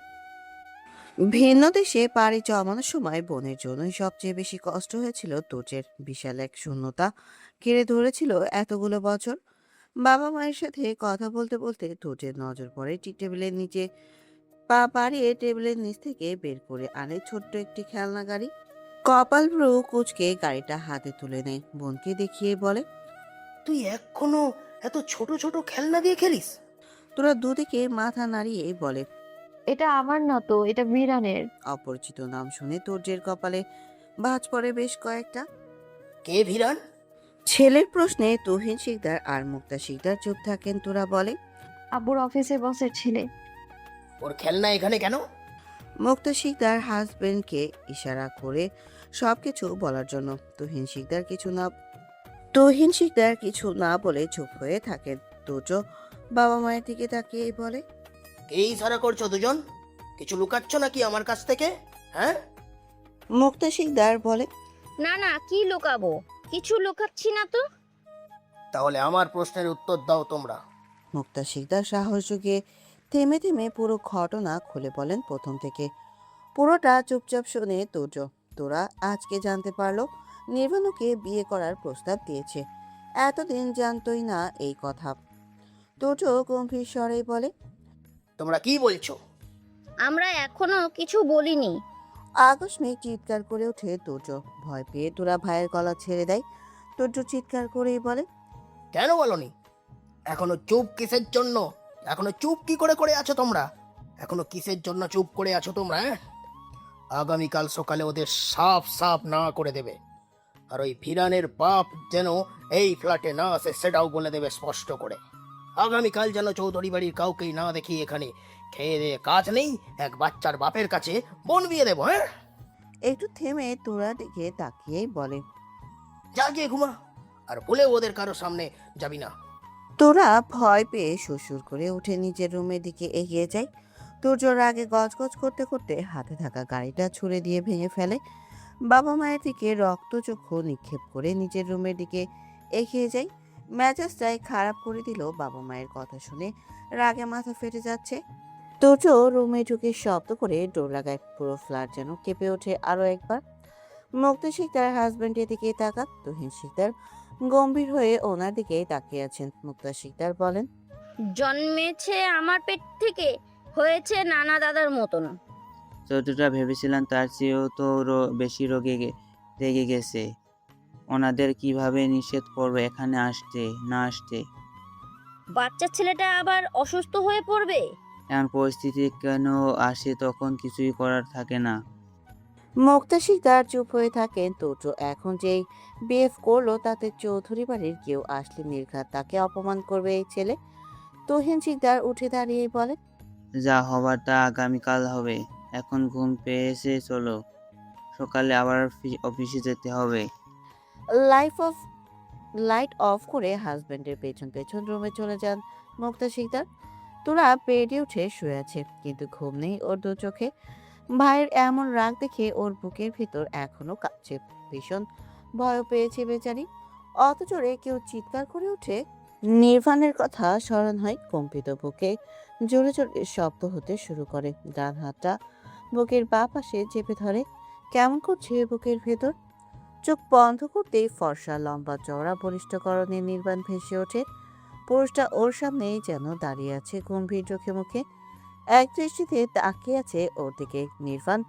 ভিন্ন দেশে পাড়ি জমানোর সময় বোনের জন্যই সবচেয়ে বেশি কষ্ট হয়েছিল তুর্যের। বিশাল এক শূন্যতা ঘিরে ধরেছিল এতগুলো বছর। বাবা মায়ের সাথে কথা বলতে বলতে তুর্যের নজর পড়ে টি টেবিলের নিচে। পা বাড়িয়ে টেবিলের নিচ থেকে বের করে আনে ছোট্ট একটি খেলনা গাড়ি। কপাল ভ্রু কুচকে গাড়িটা হাতে তুলে নেয়, বোনকে দেখিয়ে বলে, তুই এখনো এত ছোট ছোট খেলনা দিয়ে খেলিস? তোরা দুদিকে মাথা নাড়িয়ে বলে। এটা আমার না তো, এটা বিরানের। অপরিচিত নাম শুনে তুর্যের কপালে ভাঁজ পড়ে বেশ কয়েকটা। কে ভিরান? ছেলের প্রশ্নে তুহিন শিকদার আর মুক্তা শিকদার চুপ থাকেন। তোরা বলে, আব্বুর অফিসের বসের ছেলে। ওর খেলনা এখানে কেন? মুক্তা শিকদার হাজবেন্ডকে ইশারা করে সবকিছু বলার জন্য। তুহিন শিকদার কিছু না বলে চুপ হয়ে থাকেন। তুর্য বাবা মায়ের দিকে তাকিয়ে বলে, কে ইশারা করছো দুজন? কিছু লুকাচ্ছ নাকি আমার কাছ থেকে? হ্যাঁ, মুক্তা শিকদার বলে, না না, কি লুকাবো? কিছু লুকাচ্ছি না তো। তাহলে আমার প্রশ্নের উত্তর দাও তোমরা। মুক্তা শিকদার সাহস জুগিয়ে থেমে থেমে পুরো ঘটনা খুলে বলেন প্রথম থেকে। পুরোটা চুপচাপ শুনে তুর্য। তোরা আজকে জানতে পারলো নির্বাণকে বিয়ে করার প্রস্তাব দিয়েছে। এতদিন জানতই না এই কথা। তুর্য গম্ভীর স্বরে বলে, তোমরা কি বলছো? আমরা এখনো কিছু বলিনি। আকস্মিক চিৎকার করে ওঠে তুর্য। ভয় পেয়ে তোরা ভাইয়ের গলা ছেড়ে দেয়। তুর্য চিৎকার করেই বলে, কেন বলনি? এখনো চুপ কিসের জন্য? এখনো চুপ কি করে আছো তোমরা? এখনো কিসের জন্য চুপ করে আছো তোমরা? আগামীকাল সকালে ওদের সাফ সাফ না করে দেবে। আর ওই ভিরানের বাপ যেন এই ফ্ল্যাটে না আসে সেটাও বলে দেবে স্পষ্ট করে। আগামীকাল যেন চৌধুরী বাড়ির কাউকেই না দেখি এখানে। খেয়ে দিয়ে কাজ নেই, এক বাচ্চার বাপের কাছে বোন বিয়ে দেবো। হ্যাঁ, একটু থেমে তোরা দিকে তাকিয়েই বলে, যা গিয়ে ঘুমা। আর ভুলেও ওদের কারো সামনে যাবি না। তোরা ভয় পেয়ে শ্বশুর করে উঠে নিজের রুমের দিকে এগিয়ে যায়। তুর্য রাগে গজগজ করতে করতে হাতে থাকা গাড়িটা ছুঁড়ে দিয়ে ভেঙে ফেলে। বাবা মায়ের দিকে রক্তচক্ষু নিক্ষেপ করে নিজের রুমের দিকে এগিয়ে যায়। মেজাজটাই খারাপ করে দিল বাবা মায়ের কথা শুনে রাগে মাথা ফেটে যাচ্ছে। তুর্য রুমে ঢুকে শব্দ করে ডোর লাগায়। পুরো ফ্ল্যাট যেন কেঁপে ওঠে আরো একবার। মুক্তা শিকদার হাজবেন্ডের দিকে তাকান। তুহিন শিকদার গম্ভীর হয়ে ওনার দিকে তাকিয়ে আছেন। মুক্তা শিকদার বলেন, জন্মেছে আমার পেট থেকে, হয়েছে নানা দাদার মতন। যতটা ভেবেছিলাম তার চেয়েও তো বেশি রেগে গেছে। ওনাদের কিভাবে নিষেধ করবো এখানে আসতে না আসতে? বাচ্চা ছেলেটা আবার অসুস্থ হয়ে পড়বে। এমন পরিস্থিতি কেন আসে তখন কিছুই করার থাকে না। মুক্তা শিকদার চুপ হয়ে থাকেন। তুর্য এখন যেই বিহেভ করলো তাতে চৌধুরী বাড়ির কেউ আসলে নির্ঘাত তাকে অপমান করবে এই ছেলে। তুহিন শিকদার উঠে দাঁড়িয়ে বলে, যা হবার তা আগামীকাল হবে। এখন ঘুম পেয়েছে, চলো, সকালে আবার অফিসে যেতে হবে। লাইট অফ করে হাজবেন্ডের পেছন পেছন রুমে চলে যান মুক্তা শিকদার। তোরা বেডে উঠে শুয়ে আছে, কিন্তু ঘুম নেই ওর দু চোখে। ভাইয়ের এমন রাগ দেখে ওর বুকের ভিতর এখনো কাঁপছে। ভীষণ ভয় পেয়েছে বেচারি। অত জোরে কেউ চিৎকার করে ওঠে। নির্বাণের কথা স্মরণ হয়। কম্পিত বুকে জোরে জোরে শব্দ হতে শুরু করে। ডান হাতটা বুকের বাঁ পাশে চেপে ধরে। কেমন করছে বুকের ভেতর। চোখ বন্ধ করতেই ফর্সা লম্বা চওড়া বলিষ্ঠকরণে নির্বাণ ভেসে ওঠে। পুরুষটা ওর সামনেই যেন দাঁড়িয়ে আছে গম্ভীর চোখে মুখে। এক দৃষ্টিতে তাকিয়ে আছে ওর দিকে। নির্বাণ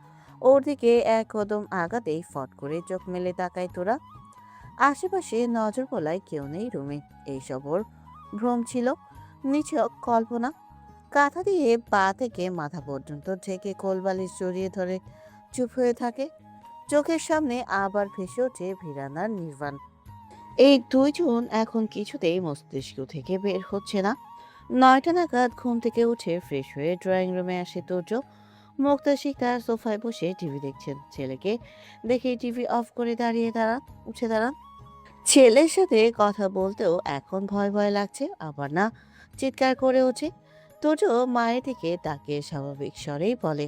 ওর দিকে এক কদম আগাতেই ফট করে চোখ মেলে তাকায় তোরা। আশেপাশে নজর বলায় কেউ নেই রুমে। এইসব ওর ভ্রম ছিল, নিছক কল্পনা। কাঁথা দিয়ে পা থেকে মাথা পর্যন্ত ঢেকে কোলবালিশ জড়িয়ে ধরে চুপ হয়ে থাকে। চোখের সামনে আবার ভেসে ওঠে ভিরান আর নির্বাণ। এই দুইজন এখন কিছুতেই মস্তিষ্ক থেকে বের হচ্ছে না। 9টা নাগাদ ঘুম থেকে উঠে ফ্রেশ হয়ে ড্রয়িং রুমে আসে তুর্য। মুক্তা শিকদার সোফায় বসে টিভি দেখছেন। ছেলেকে দেখে টিভি অফ করে উঠে দাঁড়ান। ছেলের সাথে কথা বলতেও এখন ভয় ভয় লাগছে, আবার না চিৎকার করে ওঠে। তুর্য মায়ের দিকে তাকিয়ে স্বাভাবিক স্বরেই বলে,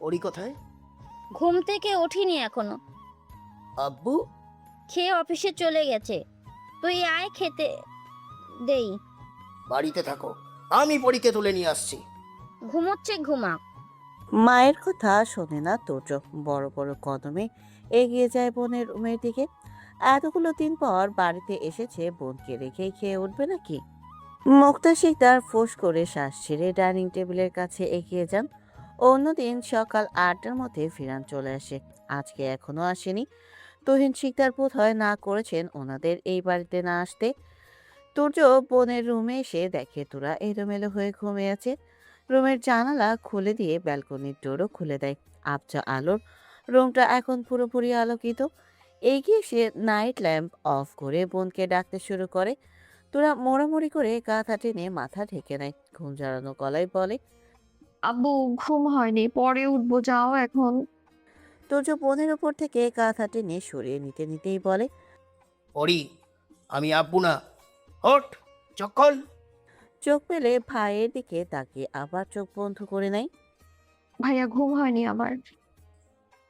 ওরি কোথায়? ঘুম থেকে ওঠিনি এখনো, আব্বু? খেয়ে অফিসে চলে গেছে। তুই আয় খেতে দেই। বাড়িতে থাকো, আমি পরীকে তুলে নিয়ে আসছি। ঘুমোচ্ছে, ঘুমাক। মায়ের কথা শোনে না তুর্য। বড় বড় কদমে এগিয়ে যায় বোনের রুমের দিকে। এতগুলো দিন পর বাড়িতে এসেছে, বোনকে রেখে খেয়ে উঠবে নাকি? মুক্তা শিকদার ফোঁস করে শ্বাস ছেড়ে ডাইনিং টেবিলের কাছে এগিয়ে যান। অন্যদিন সকাল 8টার মধ্যে ফিরান চলে আসে, আজকে এখনো আসেনি। তুহিন শিকদার বোধ হয় না করেছেন ওনাদের এই বাড়িতে না আসতে। তুর্য বোনের রুমে এসে দেখে তোরা এলোমেলো হয়ে ঘুমিয়ে আছে। রুমের জানালা খুলে দিয়ে ব্যালকনির ডোরও খুলে দেয়। আবছা আলোর রুমটা এখন পুরোপুরি আলোকিত। এগিয়ে সে নাইট ল্যাম্প অফ করে বোনকে ডাকতে শুরু করে। তোরা মোড়ামুড়ি করে কাঁথা টেনে মাথা ঢেকে নেয়। ঘুম জড়ানো গলায় বলে, আব্বু ঘুম হয়নি, পরে উঠবো, যাও এখন। তুর্য বোনের উপর থেকে কাঁথা টেনে সরিয়ে নিতে নিতেই বলে, ওরি, আমি আব্বু না। হট, চক্কল। চোখ পেলে ভাইয়ের দিকে তাকিয়ে আবার চোখ বন্ধ করে নেয়। ভাইয়া ঘুম হয়নি আমার।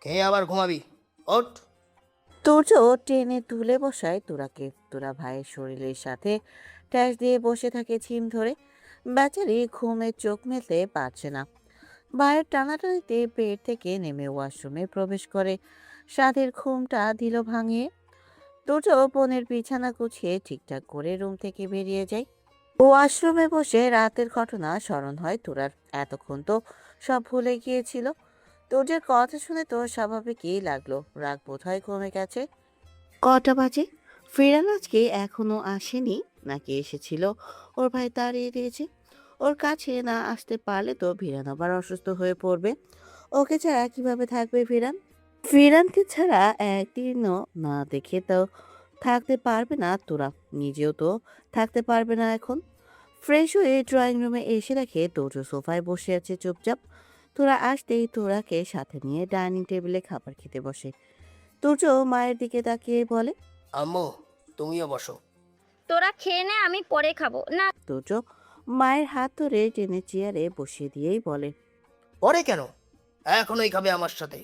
খেয়ে আবার ঘুমাবি। হট। তুর্য টেনে তুলে বসায় তোরাকে। তোরা ভাইয়ের শরীরের সাথে ট্যাস দিয়ে বসে থাকে ঝিম ধরে। বেচারি ঘুমে চোখ মেলতে পারছে না। ভাইয়ের টানাটানিতে বেড থেকে নেমে ওয়াশরুমে প্রবেশ করে। সাধের ঘুমটা দিল ভাঙিয়ে। তুর্য বোনের বিছানা গুছিয়ে ঠিকঠাক করে রুম থেকে বেরিয়ে যায়। ওয়াশরুমে বসে রাতের ঘটনা স্মরণ হয় তোরার। এতক্ষণ তো সব ভুলে গিয়েছিল। তোর্যের কথা শুনে তো স্বাভাবিকই লাগলো, রাগ বোধহয় কমে গেছে। কটা বাজে? ফিরান আজকে এখনো আসেনি, নাকি এসেছিল ওর ভাই তাড়িয়ে দিয়েছে? ওর কাছে না আসতে পারলে তো ফিরান আবার অসুস্থ হয়ে পড়বে। ওকে ছাড়া কিভাবে থাকবে ফিরান? ফিরানকে ছাড়া একদিনও না দেখে তো থাকতে পারবে না তোরা, নিজেও তো থাকতে পারবে না এখন। ফ্রেশ হয়ে ড্রয়িং রুমে এসে দেখে তোর সোফায় বসে আছে চুপচাপ। তোরা আসতেই তোরাকে সাথে নিয়ে ডাইনিং টেবিলে খাবার খেতে বসে। তুর্য মায়ের দিকে তাকিয়ে বলে, আম্মু, তুমিও বসো। তোরা খেয়ে নে, আমি পরে খাবো। না, তুর্য মায়ের হাত ধরে টেনে চেয়ারে বসিয়ে দিয়েই বলে। পরে কেন? এখনই খাবে আমার সাথে।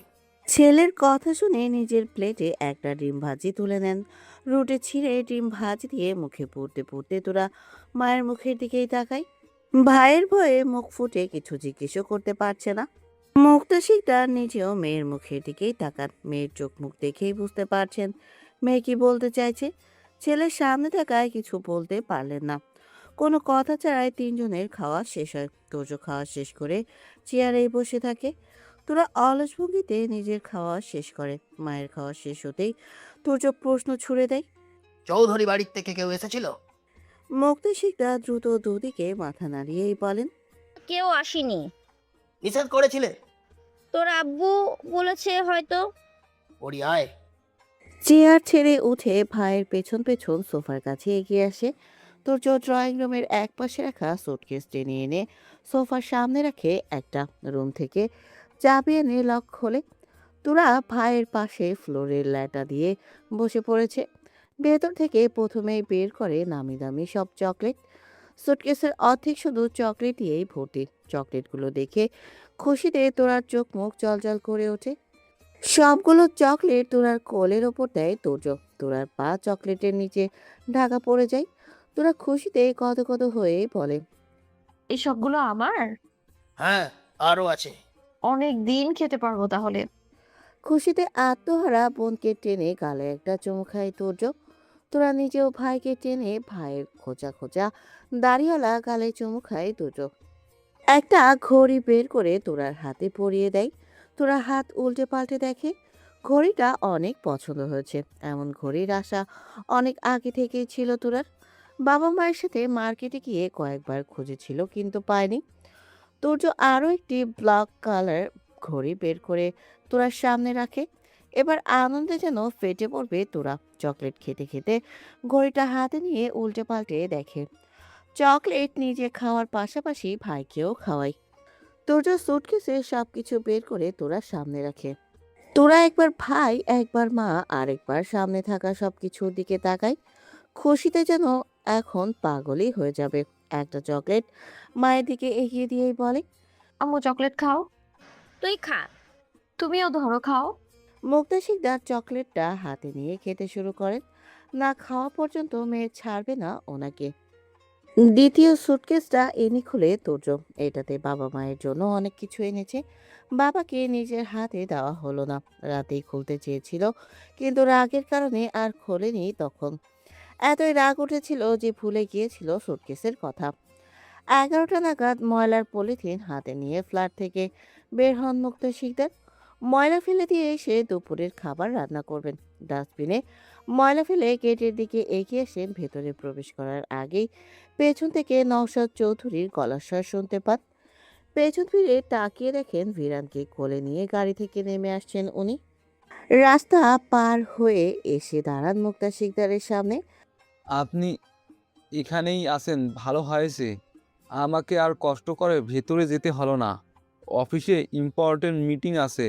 ছেলের কথা শুনে নিজের প্লেটে একটা ডিম ভাজি তুলে নেন। রুটে ছিঁড়ে ডিম ভাজি দিয়ে মুখে পুড়তে পুড়তে তোরা মায়ের মুখের দিকেই তাকায়। ভাইয়ের ভয়ে মুখ ফুটে কিছু জিজ্ঞেসও করতে পারছে না। মুক্তা শিকদার নিজেও মেয়ের মুখের দিকেই তাকান। মেয়ের চোখ মুখ দেখেই বুঝতে পারছেন মেয়ে কি বলতে চাইছে। ছেলের সামনে থাকায় কিছু বলতে পারলেন না। কোনো কথা ছাড়াই তিনজনের খাওয়া শেষ হয়। তোজো খাওয়া শেষ করে চেয়ারেই বসে থাকে। তোরা অলস ভঙ্গিতে নিজের খাওয়া শেষ করে। মায়ের খাওয়া শেষ হতেই তোজো প্রশ্ন ছুড়ে দেয়। চৌধুরী বাড়ির থেকে কেউ এসেছিল? মুক্তা শিকদার দ্রুত দুদিকে মাথা নাড়িয়েই বলেন। কেউ আসেনি। নিষেধ করেছিলে? তোর আব্বু বলেছে হয়তো। ওরি আয়। চেয়ার ছেড়ে উঠে ভাইয়ের পেছন পেছন সোফার কাছে এগিয়ে আসে। তোর ড্রয়িং রুমের এক পাশে রাখা সুটকেস টেনে এনে সোফার সামনে রাখে। একটা রুম থেকে চাবি এনে লক খোলে। তোরা ভাইয়ের পাশে ফ্লোরের ল্যাটা দিয়ে বসে পড়েছে। ভেতর থেকে প্রথমেই বের করে নামি দামি সব চকলেট। সুটকেসের অর্ধেক শুধু চকলেট দিয়েই ভর্তি। চকলেটগুলো দেখে খুশিতে তোরার চোখ মুখ জলজল করে ওঠে। সবগুলো চকলেট তোরার কোলের ওপর দেয় তোজ। তোরার পা চকলেটের নিচে ঢাকা পড়ে যায়। তোরা খুশিতে কত কত হয়ে বলে। এই সবগুলো আমার? হ্যাঁ, আরো আছে। অনেক দিন খেতে পারবো তাহলে। খুশিতে আত্মহারা বোনকে টেনে গালে একটা চুমু খায় তোর্য। তোরা নিজেও ভাইকে টেনে ভাইয়ের খোঁচা খোঁচা দাড়িওয়ালা গালে চুমু খায় তোর্য। একটা ঘড়ি বের করে তোরার হাতে পরিয়ে দেয়। তোরা হাত উল্টে পাল্টে দেখে। ঘড়িটা অনেক পছন্দ হয়েছে। এমন ঘড়ির আশা অনেক আগে থেকেই ছিল তোরার। বাবা মায়ের সাথে মার্কেটে গিয়ে কয়েকবার খুঁজেছিল কিন্তু পায়নি। তোর্য আরও একটি ব্ল্যাক কালার ঘড়ি বের করে তোরার সামনে রাখে। এবার আনন্দে যেন ফেটে পড়বে তোরা। চকলেট খেতে খেতে ঘড়িটা হাতে নিয়ে উল্টে পাল্টে দেখে। চকলেট নিজে খাওয়ার পাশাপাশি ভাইকেও খাওয়াই। তোরা সুটকেসে সবকিছু বের করে তোরা সামনে রাখে। তোরা একবার ভাই, একবার মা, আরেকবার সামনে থাকা সবকিছুর দিকে তাকায়। খুশিতে যেন এখন পাগলই হয়ে যাবে। একটা চকলেট মায়ের দিকে এগিয়ে দিয়েই বলে। আম্মু চকলেট খাও। তুই খা। তুমিও ধরো খাও। মুক্তা শিকদার চকলেটটা হাতে নিয়ে খেতে শুরু করেন। না খাওয়া পর্যন্ত মেয়ে ছাড়বে না ওনাকে। দ্বিতীয় সুটকেসটা এনে খুলে তোর্য। এটাতে বাবা মায়ের জন্য অনেক কিছু এনেছে। বাবাকে নিজের হাতে দেওয়া হলো না। রাতেই খুলতে চেয়েছিল কিন্তু রাগের কারণে আর খোলেনি তখন। এতই রাগ উঠেছিল যে ভুলে গিয়েছিল সুটকেসের কথা। 11টা নাগাদ ময়লার পলিথিন হাতে নিয়ে ফ্ল্যাট থেকে বের হন মুক্তা শিকদার। ময়লা ফেলে দিয়ে এসে দুপুরের খাবার রান্না করবেন। ডাস্টবিনে ময়লা ফেলে গেটের দিকে এগিয়ে এসে ভেতরে প্রবেশ করার আগেই পেছন থেকে নওশাদ চৌধুরীর গলার স্বর শুনতে পান। পেছন ফিরে তাকিয়ে দেখেন ভিরানকে কোলে নিয়ে গাড়ি থেকে নেমে আসছেন উনি। রাস্তা পার হয়ে এসে দাঁড়ান মুক্তা শিকদারের সামনে। আপনি এখানেই আছেন, ভালো হয়েছে। আমাকে আর কষ্ট করে ভেতরে যেতে হলো না। অফিসে ইম্পর্টেন্ট মিটিং আছে,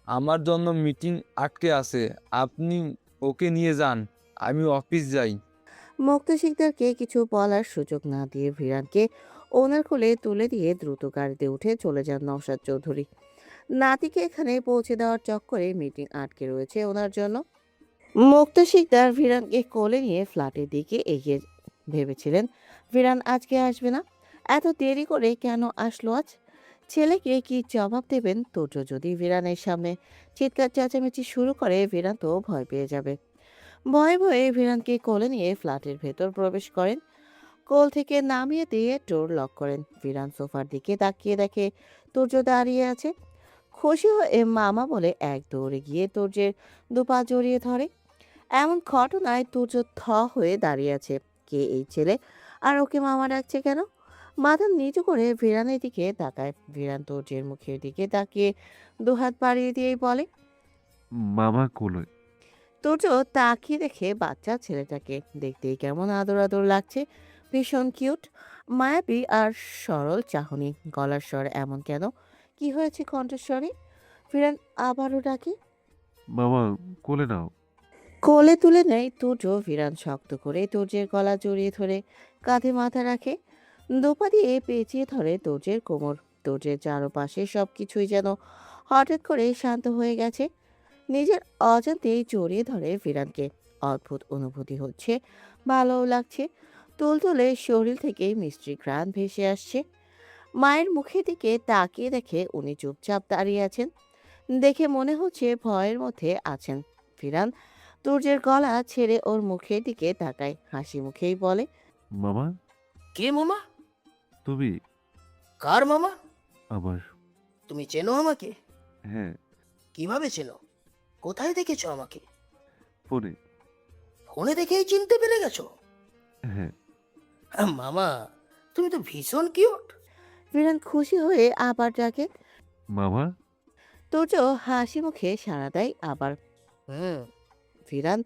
আমার জন্য মিটিং আটকে আছে। আপনি ওকে নিয়ে যান, আমি অফিস যাই। মুক্তা শিকদারকে কিছু বলার সুযোগ না দিয়ে ভিরানকে ওনার কোলে তুলে দিয়ে দ্রুত গাড়িতে উঠে চলে যান নওশাদ চৌধুরী। নাতিকে এখানে পৌঁছে দেওয়ার চক্করে মিটিং আটকে রয়েছে ওনার জন্য। মুক্তা শিকদার ভিরানকে কোলে নিয়ে ফ্ল্যাটের দিকে এগিয়ে ভেবেছিলেন ভিরান আজকে আসবে না। এত দেরি করে কেন আসলো আজ? ছেলেকে কি জবাব দেবেন তোর্য যদি ভিরানের সামনে চিৎকার চেঁচামেচি শুরু করে? ভিরান তো ভয় পেয়ে যাবে। ভয়ে ভয়ে ভিরানকে কোলে নিয়ে ফ্ল্যাটের ভেতর প্রবেশ করেন। কোল থেকে নামিয়ে দিয়ে ডোর লক করেন। ভিরান সোফার দিকে তাকিয়ে দেখে তোর্য দাঁড়িয়ে আছে। খুশি হয়ে মামা বলে এক দৌড়ে গিয়ে তোর্যের দুপা জড়িয়ে ধরে। এমন ঘটনায় তোর্য থ হয়ে দাঁড়িয়ে আছে। কে এই ছেলে, আর ওকে মামা ডাকছে কেন? মাথা নিচু করে ভিরানের দিকে তাকায়। ভিরান তোর্যের মুখের দিকে তাকিয়ে দুহাত বাড়িয়ে দিয়েই বলে। মামা কোলে। তোর্য তাকিয়ে দেখে বাচ্চা ছেলেটাকে। দেখতেই কেমন আদর আদর লাগছে, ভীষণ কিউট, মায়াবী আর সরল চাহনি। গলার স্বর এমন কেন? কি হয়েছে কণ্ঠস্বরে? ফিরান আবারও ডাকে। মামা কোলে নাও। কোলে তুলে নেয় তুর্য। ফিরান শক্ত করে তুর্যের গলা জড়িয়ে ধরে কাঁধে মাথা রাখে, দুপা দিয়ে পেঁচিয়ে ধরে তুর্যের কোমর। তুর্যের চারপাশে সবকিছুই যেন হঠাৎ করে শান্ত হয়ে গেছে। নিজের অজান্তেই জড়িয়ে ধরে ফিরানকে। অদ্ভুত অনুভূতি হচ্ছে, ভালোও লাগছে। তুলতুলে শরীর থেকে মিষ্টি ঘ্রাণ ভেসে আসছে। মায়ের মুখের দিকে তাকিয়ে দেখে উনি চুপচাপ দাঁড়িয়ে আছেন। দেখে মনে হচ্ছে ভয়ের মধ্যে আছেন। ফিরান তুর্যের গলা ছেড়ে ওর মুখের দিকে তাকায়, হাসি মুখেই বলে, মামা কে মামা? তুমি কার মামা? আমার। তুমি চেনো আমাকে? হ্যাঁ, কিভাবে চেনো? কোথায় দেখেছো আমাকে? ফোনে। ফোনে দেখেই চিনতে পেরে গেছো? হ্যাঁ। মামা, তুমি তো ভীষণ কিউট। ফিরান খুশি হয়ে আবার ডাকে। মামা তুর্য হাসি মুখে সাড়া দেয় আবার। হুম। ফিরান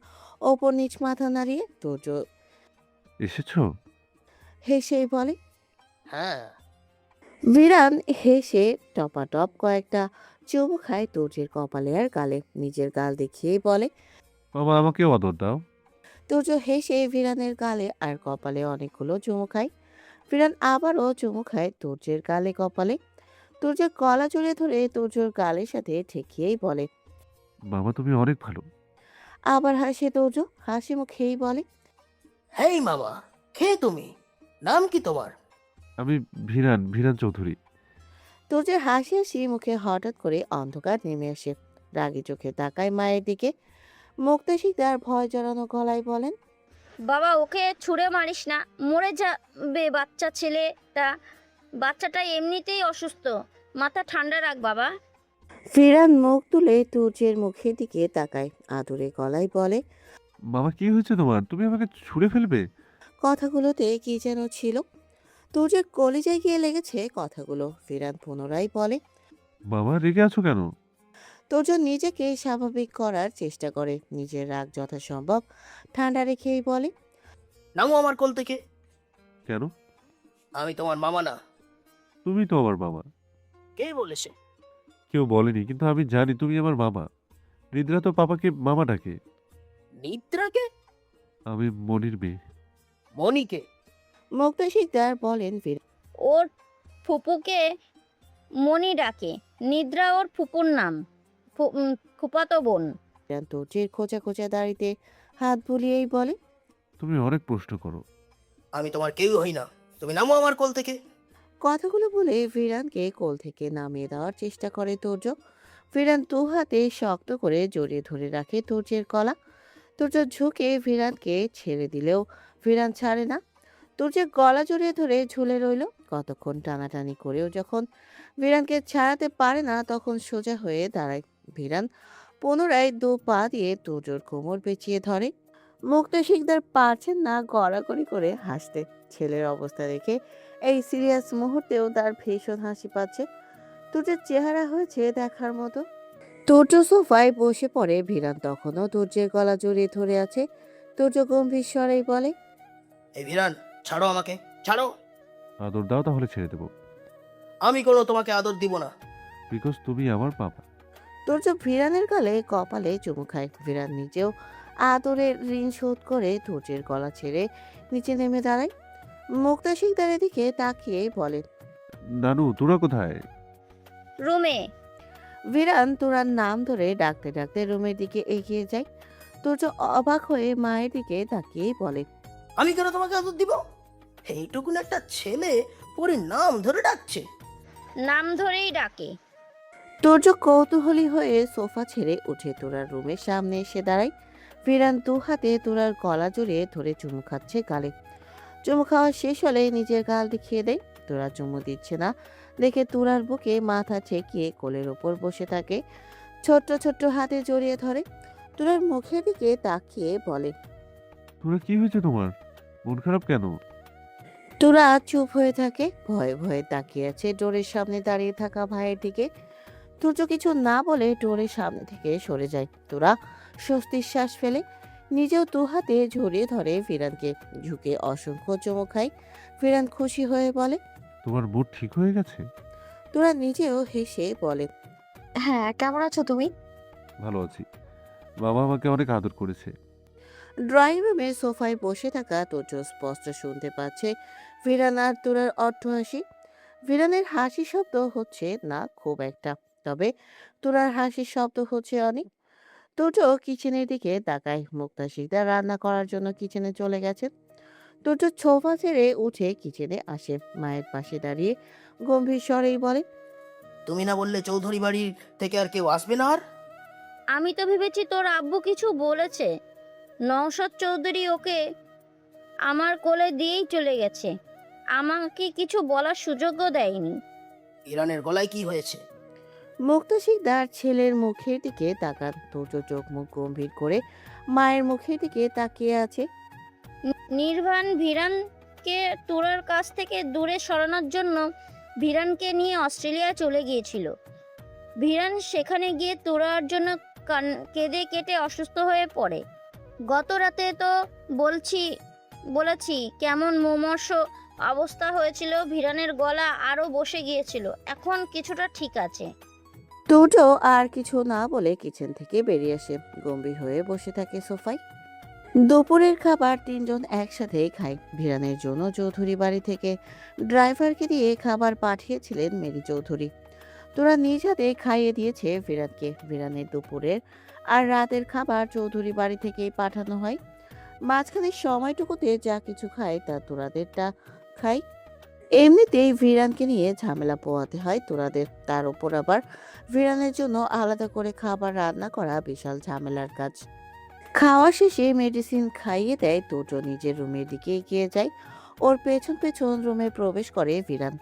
ওপর নিচ মাথা নাড়িয়ে তুর্য এসেছো? হেসেই বলে। হ্যাঁ। বিরান হেসে টপাটপ কয়েকটা চুমু খায় তুর্যের কপালে আর গালে। নিজের গাল দেখিয়েই বলে। মামা আমাকেও আদর দাও। তুর্য হেসে বিরানের গালে আর কপালে অনেকগুলো চুমু খায়। বিরান আবারও চুমু খায় তুর্যের গালে কপালে। তুর্যের গলা জড়িয়ে ধরে তুর্যর গালের সাথে ঠেকিয়েই বলে। মামা তুমি অনেক ভালো। আবার হাসে তুর্য, হাসি মুখেই বলে। হেই মামা, কে তুমি? নাম কি তোমার? আমি ভিরান, ভিরান চৌধুরী। তুর্যের হাসি হাসি মুখে হঠাৎ করে অন্ধকার নেমে আসে। রাগী চোখে তাকায় মায়ের দিকে। মুক্তা শিকদার ভয় জড়ানো গলায় বলেন। বাবা ওকে ছুঁড়ে মারিস না, মরে যাবে বাচ্চাটা এমনিতেই অসুস্থ, মাথা ঠান্ডা রাখ বাবা। ফিরান মুখ তুলে তুর্যের মুখের দিকে তাকায়, আদুরে গলায় বলে। মামা কি হয়েছে তোমার? তুমি আমাকে ছুঁড়ে ফেলবে? কথাগুলোতে কি যেন ছিল। তুর্যের কলিজায় গিয়ে লেগেছে কথাগুলো। ফিরান পুনরায় বলে। মামা রেগে আছো কেন? তুর্য নিজেকে স্বাভাবিক করার চেষ্টা করে, নিজের রাগ যথাসম্ভব ঠান্ডা রেখেই বলে। নামো আমার কোল থেকে। কেন? আমি তোমার মামা না। তুমি তো আমার মামা। কে বলেছে? কেউ বলেনি, কিন্তু আমি জানি তুমি আমার মামা। নিদ্রা তো পাপাকে মামা ডাকে। নিদ্রাকে? আমি মনির মেয়ে। মনিকে? মুক্তা শিকদার বলেন। ওর ফুপুকে মনি ডাকে, নিদ্রা ওর ফুপুর নাম, ফুপাতো বোন। ফিরান তুর্যের খোঁচা খোঁচা দাড়িতে হাত বুলিয়েই বলে। তুমি অনেক প্রশ্ন করো। আমি তোমার কেউ হই না। তুমি নামো আমার কোল থেকে। কথাগুলো বলে ফিরানকে কোল থেকে নামিয়ে দেওয়ার চেষ্টা করে তুর্য। ফিরান দু হাতে শক্ত করে জড়িয়ে ধরে রাখে তুর্যের গলা। তুর্য ঝুঁকে ফিরানকে ছেড়ে দিলেও ফিরান ছাড়ে না। তুর্যের গলা জড়িয়ে ধরে ঝুলে রইল কতক্ষণ। টানাটানি করেও যখন ফিরানকে ছাড়াতে পারে না, তখন সোজা হয়ে দাঁড়ায়। ফিরান পুনরায় দু পা দিয়ে তুর্যর কোমর পেঁচিয়ে ধরে। মুক্তা শিকদার পারছেন না গড়াগড়ি করে হাসতে। ছেলের অবস্থা দেখে এই সিরিয়াস মুহূর্তেও তার ভীষণ হাসি পাচ্ছে। তুর্যের চেহারা হয়েছে দেখার মতো। তুর্য সোফায় বসে পড়ে। ভিরান তখনও তুর্যের গলা জড়িয়ে ধরে আছে। তুর্য গম্ভীর স্বরেই বলে। এই ভিরান, ছাড়ো আমাকে, ছাড়ো। আদর দাও তাহলে ছেড়ে দেবো। আমি কোনো তোমাকে আদর দিব না। বিকজ তুমি আমার পাপা। তুর্য ভিরানের গালে কপালে চুমু খায়। ভিরান নিজেও আদরের ঋণ শোধ করে তুর্যের গলা ছেড়ে নিচে নেমে দাঁড়ায়। মুক্তা শিকদারের দিকে তাকিয়ে বলে। নানু তোরা কোথায়? রুমে। ভিরান তোরার নাম ধরে ডাকতে ডাকতে রুমের দিকে এগিয়ে যায়। তুর্য অবাক হয়ে মায়ের দিকে তাকিয়েই বলে। আমি কেন তোমাকে আদর দিব? এইটুকুন একটা ছেলে পরে নাম ধরে ডাকছে। নাম ধরেই ডাকে। তুর্য কৌতূহলী হয়ে সোফা ছেড়ে উঠে তোরার রুমের সামনে এসে দাঁড়ায়। ফিরান দু হাতে তোরার গলা জড়িয়ে ধরে চুমু খাচ্ছে গালে। চুমু খাওয়া শেষ হলে নিজের গাল দেখিয়ে দেয়। তোরা চুমু দিচ্ছে না দেখে তোরার বুকে মাথা ঠেকিয়ে কোলের ওপর বসে থাকে। ছোট্ট ছোট্ট হাতে জড়িয়ে ধরে। তোরার মুখের দিকে তাকিয়ে বলে। তোরা কি হয়েছে তোমার? মন খারাপ কেন? তোরা চুপ হয়ে থাকে, ভয়ে ভয়ে তাকিয়ে আছে ডোরের সামনে দাঁড়িয়ে থাকা ভাইয়ের দিকে। তুর্য কিছু না বলে ডোরের সামনে থেকে সরে যায়। তোরা স্বস্তির শ্বাস ফেলে। নিজেও দু হাতে জড়িয়ে ধরে ফিরানকে। ঝুঁকে অসংখ্য চুমু খায়। ফিরান খুশি হয়ে বলে। তোমার মুড ঠিক হয়ে গেছে? তোরা নিজেও হেসে বলে। হ্যাঁ, কেমন আছো তুমি? ভালো আছি। বাবা আমাকে অনেক আদর করেছে। ড্রয়িং রুমে সোফায় বসে থাকা তোর্য স্পষ্ট শুনতে পাচ্ছে ভিরান আর তুরার অট্টহাসি। ভিরানের হাসি শব্দ হচ্ছে না খুব একটা, তবে তুরার হাসির শব্দ হচ্ছে অনেক। তুর্য কিচেনের দিকে তাকায়। মুক্তা শিকদার রান্না করার জন্য কিচেনে চলে গেছেন। তুর্য সোফা ছেড়ে উঠে কিচেনে আসে, মায়ের পাশে দাঁড়িয়ে গম্ভীর স্বরেই বলে, তুমি না বললে চৌধুরী বাড়ির থেকে আর কেউ আসবে না আর? আমি তো ভেবেছি তোর আব্বু কিছু বলেছে। নওশাদ চৌধুরী ওকে আমার কোলে দিয়েই চলে গেছে, আমাকে কিছু বলার সুযোগও দেয়নি। ইরানের গলায় কি হয়েছে? মুক্তা শিকদার ছেলের মুখের দিকে তাকান। তুর্য চোখ মুখ গম্ভীর করে মায়ের মুখের দিকে তাকিয়ে আছে। নির্বাণ ভিরানকে তোরার কাছ থেকে দূরে সরানোর জন্য ভিরানকে নিয়ে অস্ট্রেলিয়া চলে গিয়েছিল। ভিরান সেখানে গিয়ে তোরার জন্য কেঁদে কেটে অসুস্থ হয়ে পড়ে। গত রাতে তো বলেছি কেমন মুমূর্ষ অবস্থা হয়েছিল, ভিরানের গলা আরো বসে গিয়েছিল, এখন কিছুটা ঠিক আছে। তুর্য আর কিছু না বলে কিচেন থেকে বেরিয়ে আসে, গম্ভীর হয়ে বসে থাকে সোফায়। দুপুরের খাবার তিনজন একসাথে খায়। ভিরানের জন্য চৌধুরী বাড়ি থেকে ড্রাইভারকে দিয়ে খাবার পাঠিয়েছিলেন মেরি চৌধুরী। তোরা নিজ হাতে খাইয়ে দিয়েছে ভিরানকে। ভিরানের দুপুরের আর রাতের খাবার চৌধুরী বাড়ি থেকেই পাঠানো হয়। মাঝখানে সময়টুকুতে যা কিছু খায় তা তোরাদেরটা খায়। এমনিতেই ভিরানকে নিয়ে ঝামেলা পোহাতে হয় তোরাদের, তার উপর আবার ভিরানের জন্য আলাদা করে খাবার রান্না করা বিশাল ঝামেলার কাজ। খাওয়া শেষে মেডিসিন খাইয়ে দেয় তুর্য নিজের রুমের দিকে এগিয়ে যায়। ওর পেছন পেছন রুমে প্রবেশ করে ভিরান।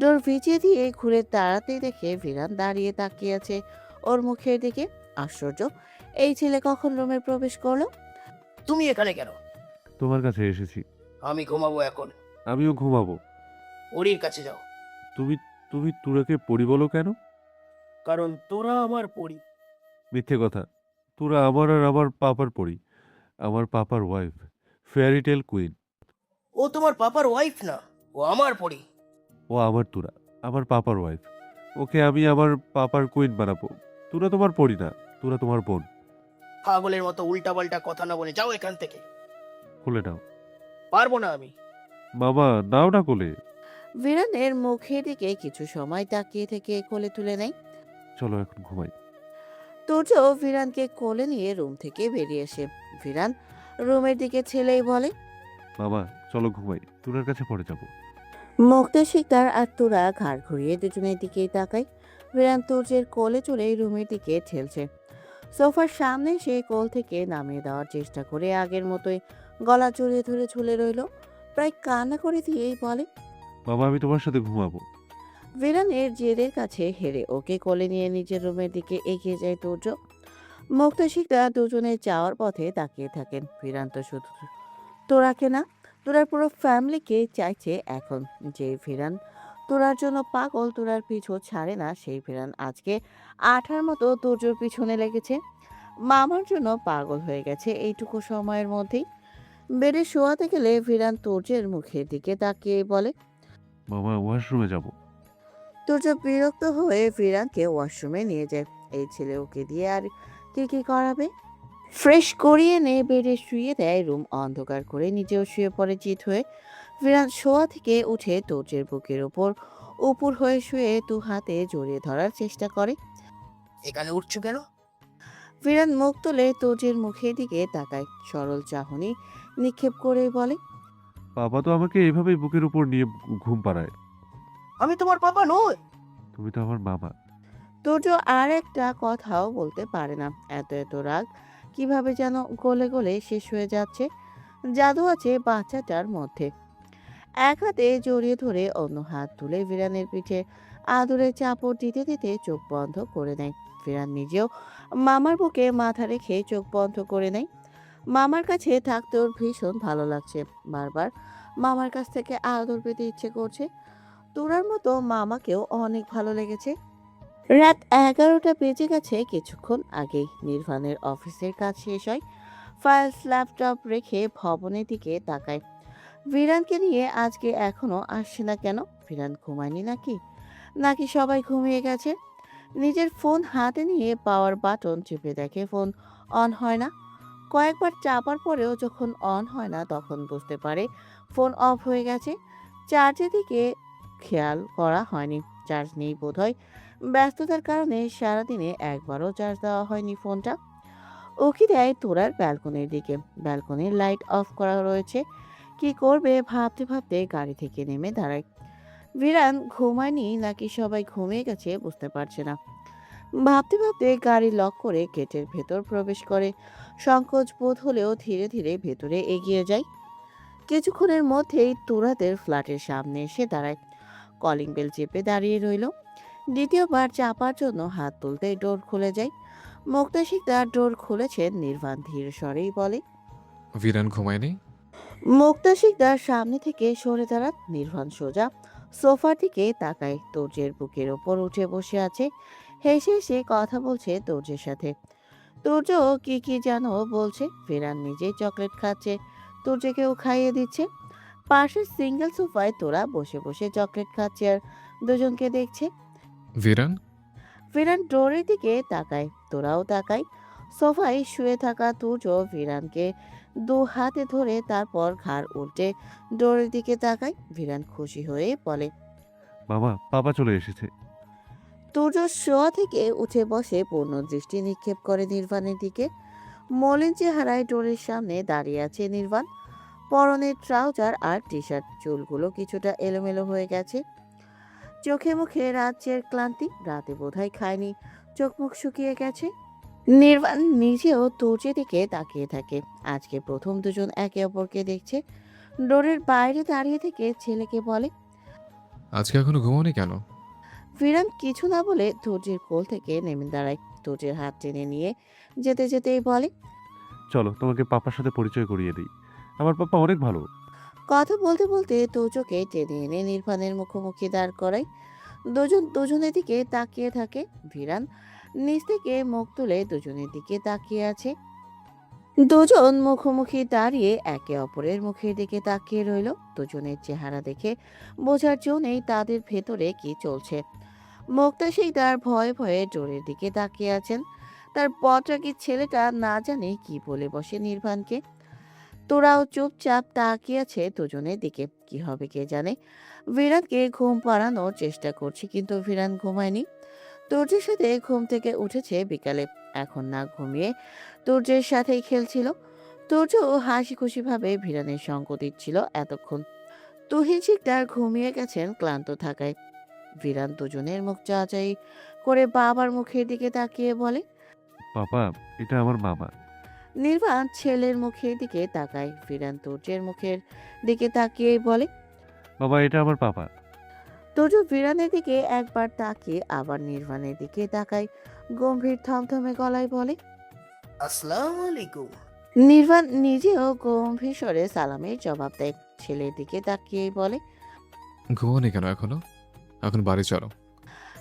ডোর ভিজিয়ে দিয়ে ঘুরে দাঁড়াতেই দেখে ভিরান দাঁড়িয়ে তাকিয়ে আছে ওর মুখের দিকে। আশ্চর্য, এই ছেলে কখন রুমে প্রবেশ করলো? তুমি এখানে কেন? তোমার কাছে এসেছি। আমি ঘুমাবো এখন। আমিও ঘুমাবো। ওরির কাছে যাও। তুমি তুমি তুরাকে পড়ি বলো কেন? কারণ তোরা আমার পরি। মিথ্যে কথা। তোরা আমার আর আমার পাপার পড়ি। আমার পাপার ওয়াইফ, ফেয়ারি টেল কুইন। ও তোমার পাপার ওয়াইফ না, ও আমার পরি। ও আমার তুরা, আমার পাপার ওয়াইফ। ওকে আমি আমার পাপার কুইন বানাবো। তোরা তোমার পড়ি না, তোরা তোমার বোন। পাগলের মতো উল্টাপাল্টা কথা না বলে যাও এখান থেকে। খুলে নাও। পারবো না আমি। বাবা নাও না কোলে। ভিরানের মুখের দিকে কিছু সময় তাকিয়ে থেকে কোলে তুলে নেয়। চলো এখন ঘুমাই। তুর্য ভিরানকে কোলে নিয়ে রুম থেকে বেরিয়ে আসে। ভিরান রুমের দিকে ছেলেই বলে, বাবা চলো ঘুমাই, তোরার কাছে পড়ে যাবো। মুক্তা শিকদার আর তোরা ঘাড় ঘুরিয়ে দুজনের দিকেই তাকায়। ভিরান তুর্যের কোলে চলে রুমের দিকে ঠেলছে। সোফার সামনে সে কোল থেকে নামিয়ে দেওয়ার চেষ্টা করে আগের মতোই গলা জড়িয়ে ধরে ঝুলে রইল। প্রায় কান্না করে দিয়েই বলে, বাবা আমি তোমার সাথে ঘুমাবো। ভিরানের জেদের কাছে হেরে ওকে কোলে নিয়ে নিজের রুমের দিকে এগিয়ে যায় তুর্য। মুক্তা শিকদার দুজনে যাওয়ার পথে তাকিয়ে থাকেন। ভিরান তো শুধু তোরাকে না, তোরার পুরো ফ্যামিলিকে চাইছে এখন। যে ভিরান তোরার জন্য পাগল, তোরার পিছু ছাড়ে না, সেই ভিরান আজকে আঠার মতো তুর্যর পিছনে লেগেছে। মামার জন্য পাগল হয়ে গেছে এইটুকু সময়ের মধ্যেই। বেডে শোয়াতে গেলে ভিরান তুর্যের মুখের দিকে তাকিয়ে বলে, মামা ওয়াশরুমে যাব। তুর্য বিরক্ত হয়ে ভিরানকে ওয়াশরুমে নিয়ে যায়। এই ছেলে ওকে দিয়ে আর কি করাবে। ফ্রেশ করিয়ে নিয়ে বেডে শুয়ে দেয়। রুম অন্ধকার করে নিজেও শুয়ে পড়ে চিত হয়ে। ভিরান শোয়া থেকে উঠে তুর্যের বুকের উপর উপর হয়ে শুয়ে দু হাতে জড়িয়ে ধরার চেষ্টা করে। এখানে উঠছো কেন? ভিরান মুখ তুলে তুর্যের মুখের দিকে তাকায়, সরল চাহনি নিক্ষেপ করে বলে, বাবা তো আমাকে এইভাবেই বুকের উপর নিয়ে ঘুম পাড়ায়। আমি তোমার পাপা নই। তুমি তো আমার মামা। তুর্য আর একটা কথাও বলতে পারে না। এত রাগ কিভাবে যেন গলে গলে শেষ হয়ে যাচ্ছে। জাদু আছে বাচ্চাটার মধ্যে। এক হাতে জড়িয়ে ধরে অন্য হাত তুলে ভিরানের পিঠে আদরে চাপড় দিতে দিতে চোখ বন্ধ করে নেয়। ভিরান নিজেও মামার বুকে মাথা রেখে চোখ বন্ধ করে নেয়। মামার কাছে থাকতে ওর ভীষণ ভালো লাগছে। বারবার মামার কাছ থেকে আদর পেতে ইচ্ছে করছে। তোরার মতো মামাকেও অনেক ভালো লেগেছে। রাত 11টা বেজে গেছে কিছুক্ষণ আগেই। নির্বাণের অফিসের কাজ শেষ হয়। ফাইলস ল্যাপটপ রেখে ভবনের দিকে তাকায়। ভিরানকে নিয়ে আজকে এখনো আসছে না কেন? ভিরান ঘুমায়নি নাকি সবাই ঘুমিয়ে গেছে? নিজের ফোন হাতে নিয়ে পাওয়ার বাটন চেপে দেখে ফোন অন হয় না। কয়েকবার চাপার পরেও যখন অন হয় না তখন বুঝতে পারে ফোন অফ হয়ে গেছে। চার্জের দিকে খেয়াল করা হয়নি, চার্জ নেই বোধহয়। ব্যস্ততার কারণে সারাদিনে একবারও চার্জ দেওয়া হয়নি ফোনটা। উকি দেয় তোরার ব্যালকনির দিকে। ব্যালকনির লাইট অফ করা রয়েছে। কি করবে ভাবতে ভাবতে গাড়ি থেকে নেমে দাঁড়ায়। ভিরান ঘুমায়নি নাকি সবাই ঘুমিয়ে গেছে বুঝতে পারছে না। ভাবতে ভাবতে গাড়ি লক করে গেটের ভেতর প্রবেশ করে। সংকোচ বোধ হলেও ধীরে ধীরে ভেতরে এগিয়ে যায়। কিছুক্ষণের মধ্যেই তুরাদের ফ্ল্যাটের সামনে এসে দাঁড়ায়। কলিং বেল চেপে দাঁড়িয়ে রইল। দ্বিতীয়বার চাপার জন্য হাত তুলতেই ডোর খুলে যায়। মুক্তা শিকদার ডোর খুলেছেন। নির্বাণ ধীর স্বরেই বলে, ভিরান ঘুমায়নি? মুক্তা শিকদার সামনে থেকে সরে দাঁড়ান। নির্বাণ সোজা সোফার দিকে তাকায়। তোর্যের বুকের ওপর উঠে বসে আছে। হেসে হেসে কথা বলছে তোর্যের সাথে। তোর্য কি কি যেন বলছে। ফেরান নিজে চকলেট খাচ্ছে, তোর্যকেও খাইয়ে দিচ্ছে। পাশের সিঙ্গেল সোফায় তোরা বসে বসে চকলেট খাচ্ছে আর দুজনকে দেখছে। ভিরান? ফিরান ডোরের দিকে তাকায়, তোরাও তাকায়। সোফায় শুয়ে থাকা তুর্য ফিরানকে দু হাতে ধরে তারপর ঘাড় উল্টে ডোরের দিকে তাকায়। ফিরান খুশি হয়ে বলে, মামা, পাপা চলে এসেছে। তুর্য শোয়া থেকে উঠে বসে পূর্ণ দৃষ্টি নিক্ষেপ করে নির্বাণের দিকে। মলিন চেহারায় ডোরের সামনে দাঁড়িয়ে আছে নির্বাণ। পরনে ট্রাউজার আর টি শার্ট, চুলগুলো কিছুটা এলোমেলো হয়ে গেছে। চোখে মুখে রাজ্যের ক্লান্তি, রাতে বোধহয় খায়নি, চোখ মুখ শুকিয়ে গেছে। নির্বাণ নিজেও তোর্যের দিকে তাকিয়ে থাকে। আজকে প্রথম দুজন একে অপরকে দেখছে। ডোরের বাইরে দাঁড়িয়ে থেকে ছেলেকে বলে, আজকে এখনো ঘুমাওনি কেন? ফিরান কিছু না বলে তোর্যের কোল থেকে নেমে দাঁড়ায়। তোর্যের হাত টেনে নিয়ে যেতে যেতেই বলে, চলো তোমাকে পাপার সাথে পরিচয় করিয়ে দিই। আমার পাপা অনেক ভালো। কথা বলতে বলতে তোজোকে টেনে এনে নির্বাণের মুখোমুখি দাঁড় করায়। দুজন দুজনের দিকে তাকিয়ে থাকে। ভিরান নিচ থেকে মুখ তুলে দুজনের দিকে তাকিয়ে আছে। দুজন মুখোমুখি দাঁড়িয়ে একে অপরের মুখের দিকে তাকিয়ে রইল। দুজনের চেহারা দেখে বোঝার জো নেই তাদের ভেতরে কি চলছে। মুক্তা শিকদার ভয়ে ভয়ে ডোরের দিকে তাকিয়ে আছেন। তার বদরাগী ছেলেটা না জানে কি বলে বসে নির্বাণকে। তোরাও চুপচাপ তাকিয়ে আছে দুজনের দিকে। কি হবে কে জানে। ভিরানকে ঘুম পাড়ানোর চেষ্টা করছে কিন্তু ভিরান ঘুমায়নি। তুর্যের সাথে ঘুম থেকে উঠেছে বিকালে। এখন না ঘুমিয়ে তুর্যের সাথেই খেলছিল। তুর্য হাসি খুশি ভাবে ভিরানের সঙ্গ দিচ্ছিল এতক্ষণ। তুহিন শিকদার ঘুমিয়ে গেছেন ক্লান্ত থাকায়। ভিরান দুজনের মুখ চাচাই করে বাবার মুখের দিকে তাকিয়ে বলে, পাপা, এটা আমার মামা। নির্বাণ ছেলের মুখের দিকে তাকায়। ভিরান তুর্যের মুখের দিকে তাকিয়েই বলে, বাবা, এটা আমার পাপা। তুর্য ভিরানের দিকে একবার তাকিয়ে আবার নির্বাণের দিকে তাকায়। গম্ভীর থমথমে গলায় বলে, আসসালামু আলাইকুম। নির্বাণ নিজেও গম্ভীর স্বরে সালামের জবাব দেয়। ছেলের দিকে তাকিয়েই বলে, ঘুমাওনি কেন এখনো? এখন বাড়ি চলো।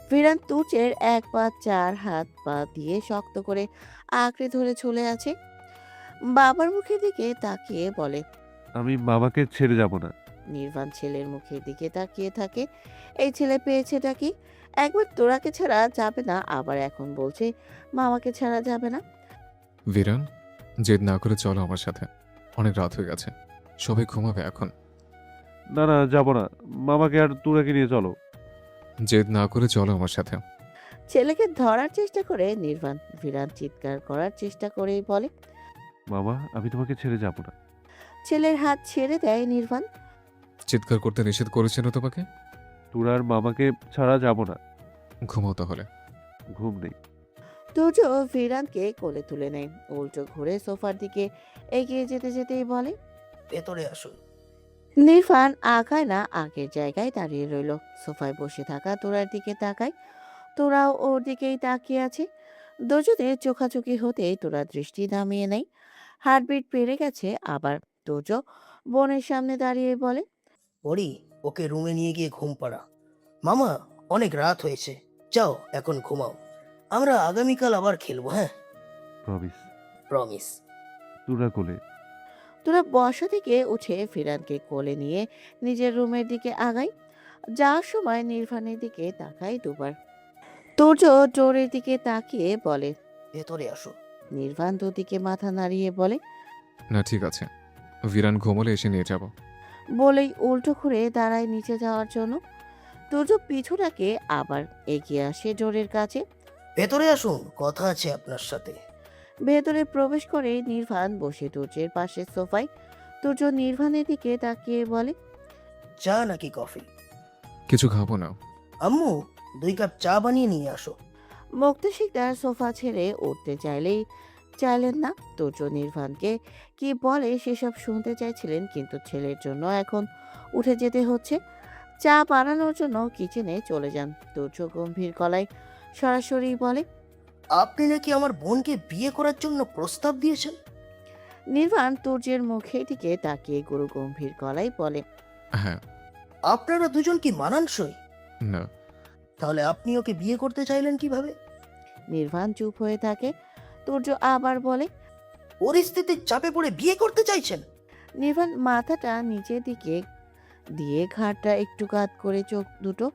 ভিরান তুর্যের এক পা চার হাত পা দিয়ে শক্ত করে আঁকড়ে ধরে চলে আছে। বাবার মুখের দিকে তাকিয়ে বলে, আমি মামাকে ছেড়ে যাব না। নির্বাণ ছেলের মুখের দিকে তাকিয়ে থাকে। এই ছেলে পেয়েছেটা কি? একবার তোরাকে ছাড়া যাবে না, আবার এখন বলছে মামাকে ছাড়া যাবে না। ভিরান, জেদ না করে চলো আমার সাথে। অনেক রাত হয়ে গেছে, সবাই ঘুমাবে এখন। না না, যাব না। মামাকে আর তুরাকে নিয়ে চলো। জেদ না করে চলো আমার সাথে। ছেলেকে ধরার চেষ্টা করে নির্বাণ। ভিরান চিৎকার করার চেষ্টা করেই বলে, মামা, আমি তোমাকে ছেড়ে যাব না। ছেলের হাত ছেড়ে দেয় নির্বাণ। চিৎকার করতে নিষেধ করেছিল তোমাকে? তুরার মামাকে ছাড়া যাব না। ঘুমাও তাহলে। ঘুম নেই। তুর্য ভিরানকে কোলে তুলে নেয়। উল্টো ঘুরে সোফার দিকে এগিয়ে যেতে যেতেই বলে, ভেতরে আসুন। নির্বাণ আগায় না, আগের জায়গায় দাঁড়িয়ে রইল। সোফায় বসে থাকা তোরার দিকে তাকায়। তোরাও ওর দিকেই তাকিয়ে আছে। দুজনের চোখাচোখি হতেই তোরা দৃষ্টি নামিয়ে নেয়। হার্টবিট বেড়ে গেছে আবার। তুর্য বোনের সামনে দাঁড়িয়ে বলে, পরি, ওকে রুমে নিয়ে গিয়ে ঘুম পাড়া। মামা, অনেক রাত হয়েছে, যাও এখন ঘুমাও। আমরা আগামীকাল আবার খেলবো, হ্যাঁ? প্রমিস। প্রমিস। তুরা কোলে। তোরা বসা থেকে উঠে ফিরানকে কোলে নিয়ে নিজের রুমের দিকে আগায়। যাওয়ার সময় নির্বাণের দিকে তাকায় দুবার। তুর্য ডোরের দিকে তাকিয়ে বলে, ভেতরে আসো। নির্বাণ দুদিকে মাথা নাড়িয়ে বলে, না ঠিক আছে, ভিরান ঘুমলে এসে নিয়ে যাব। বলেই উল্টো ঘুরে দাঁড়ায় নিচে যাওয়ার জন্য। তুর্য পিছুটাকে আবার এগিয়ে আসে ডোরের কাছে। ভেতরে আসুন, কথা আছে আপনার সাথে। ভেতরে প্রবেশ করে নির্বাণ বসে তুর্যের পাশে সোফায়। তুর্য নির্বাণের দিকে তাকিয়ে বলে, চা নাকি কফি? কিছু খাবো না। আম্মু, 2 কাপ চা বানিয়ে নিয়ে আসো। মুক্তা শিকদার সোফা ছেড়ে উঠতে চাইলেন না। তুর্য নির্বাণকে কি বলে সেসব শুনতে চাইছিলেন, কিন্তু ছেলের জন্য এখন উঠে যেতে হচ্ছে। চা বানানোর জন্য কিচেনে চলে যান। তুর্য গম্ভীর গলায় সরাসরি বলে, আপনি নাকি আমার বোনকে বিয়ে করার জন্য প্রস্তাব দিয়েছেন? নির্বাণ তুর্যের মুখের দিকে তাকিয়ে গুরু গম্ভীর গলায় বলে, হ্যাঁ। আপনারা দুজন কি মানানসই? না। তাহলে আপনি ওকে বিয়ে করতে চাইলেন কিভাবে? নির্বাণ চুপ হয়ে থাকে। তুর্য আবার বলে, পরিস্থিতির চাপে পড়ে বিয়ে করতে চাইছেন? নির্বাণ মাথাটা নিচের দিকে দিয়ে ঘাড়টা একটু কাত করে চোখ দুটো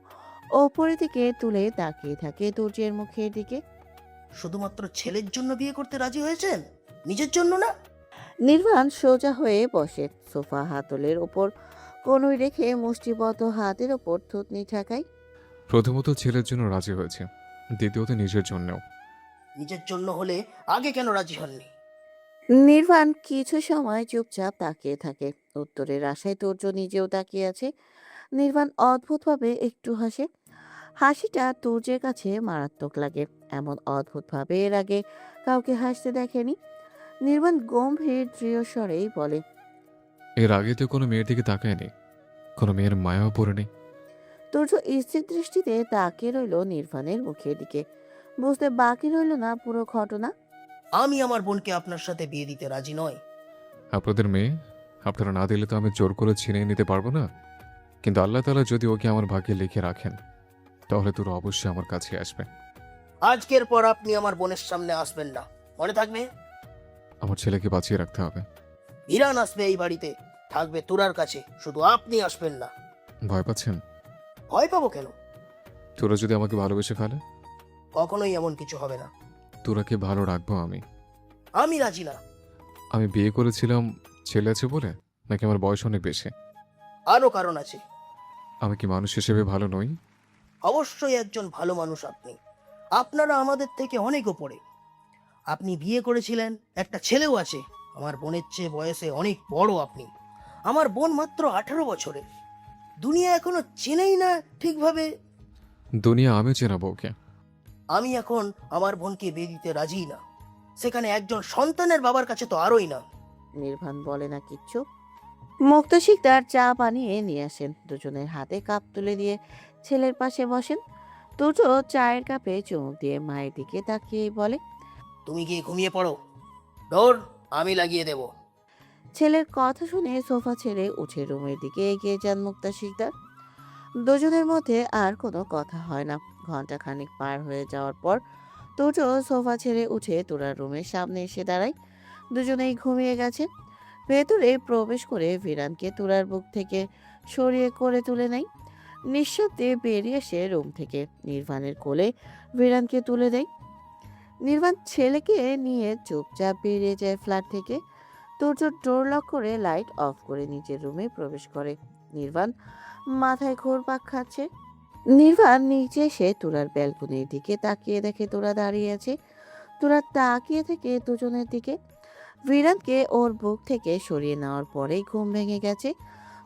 ওপরের দিকে তুলে তাকিয়ে থাকে তুর্যের মুখের দিকে। শুধুমাত্র ছেলের জন্য বিয়ে করতে রাজি হয়েছেন, নিজের জন্য না? নির্বাণ সোজা হয়ে বসে সোফা হাতলের ওপর কনুই রেখে মুষ্টিবদ্ধ হাতের ওপর থুতনি ঠেকায়। প্রথমত ছেলের জন্য রাজি হয়েছে, দ্বিতীয়ত নিজের জন্যও। নিজের জন্য হলে আগে কেন রাজি হননি? নির্বাণ কিছু সময় চুপচাপ তাকিয়ে থাকে। উত্তরের আশায় তুর্য নিজেও তাকিয়ে আছে। নির্বাণ অদ্ভুতভাবে একটু হাসে। হাসিটা তুর্যের কাছে মারাত্মক লাগে। এমন অদ্ভুতভাবে এর আগে কাউকে হাসতে দেখেনি। নির্বাণ গম্ভীর দৃঢ় স্বরেই বলে, এর আগে তো কোনো মেয়ের দিকে তাকায়নি, কোনো মেয়ের মায়াও পড়েনি। তুর্য স্থির দৃষ্টিতে তাকিয়ে রইল নির্বাণের মুখের দিকে। বুঝতে বাকি রইল না পুরো ঘটনা। আমি আমার বোনকে আপনার সাথে বিয়ে দিতে রাজি নই। আপনাদের মেয়ে, আপনারা না দিলে তো আমি জোর করে ছিনিয়ে নিতে পারবো না। কিন্তু আল্লাহ তাআলা যদি ওকে আমার ভাগ্যে লিখে রাখেন, তাহলে তোরা অবশ্যই আমার কাছে আসবে। আজকের পর আপনি আমার বোনের সামনে আসবেন না, মনে থাকবে। আমার ছেলেকে বাঁচিয়ে রাখতে হবে। ভিরান আসবে এই বাড়িতে, থাকবে তোরার কাছে, শুধু আপনি আসবেন না। ভয় পাচ্ছেন? ভয় পাবো কেন? তোরা যদি আমাকে ভালোবেসে ফেলে? কখনোই এমন কিছু হবে না। তোরাকে ভালো রাখবো আমি। আমি রাজি না। আমি বিয়ে করেছিলাম ছেলে আছে বলে, নাকি আমার বয়স অনেক বেশি? আরো কারণ আছে। আমি কি মানুষ হিসেবে ভালো নই? অবশ্যই একজন ভালো মানুষ আপনি। আপনারা আমাদের থেকে অনেক ওপরে। আপনি বিয়ে করেছিলেন, একটা ছেলেও আছে। আমার বোনের চেয়ে বয়সে অনেক বড় আপনি। আমার বোন মাত্র 18 বছরের। দুনিয়া এখনো চেনেই না ঠিকভাবে। দুনিয়া আমি চেনাবো ওকে। আমি এখন আমার বোনকে বিয়ে দিতে রাজি না, সেখানে একজন সন্তানের বাবার কাছে তো আরোই না। নির্বাণ বলে না কিচ্ছু। মুক্তা শিকদার চা বানিয়ে নিয়ে আসেন। দুজনের হাতে কাপ তুলে দিয়ে ছেলের পাশে বসেন। তুর্য চায়ের কাপে চুমুক দিয়ে মায়ের দিকে তাকিয়ে বলে, তুমি গিয়ে ঘুমিয়ে পড়ো, ডোর আমি লাগিয়ে দেব। ছেলের কথা শুনে সোফা ছেড়ে উঠে রুমের দিকে এগিয়ে যান মুক্তা শিকদার। দুজনের মধ্যে আর কোনো কথা হয় না। ঘন্টা খানিক পার হয়ে যাওয়ার পর তুর্য সোফা ছেড়ে উঠে তোরার রুমের সামনে এসে দাঁড়ায়। দুজনেই ঘুমিয়ে গেছে। ভেতরে প্রবেশ করে ভিরানকে তুরার বুক থেকে সরিয়ে করে তুলে নেয়। নিঃশব্দে বেরিয়ে এসে রুম থেকে নির্বাণের কোলে ভিরানকে তুলে দেয়। নির্বাণ ছেলেকে নিয়ে চুপচাপ বেরিয়ে যায় ফ্ল্যাট থেকে। তুর্য ডোর লক করে লাইট অফ করে নিজের রুমে প্রবেশ করে। নির্বাণ মাথায় ঘোরপাক খাচ্ছে। নির্বাণ নিচে এসে তুরার ব্যালকনির দিকে তাকিয়ে দেখে তোরা দাঁড়িয়ে আছে। তোরা তাকিয়ে থেকে দুজনের দিকে। ভিরানকে ওর বুক থেকে সরিয়ে নেওয়ার পরেই ঘুম ভেঙে গেছে।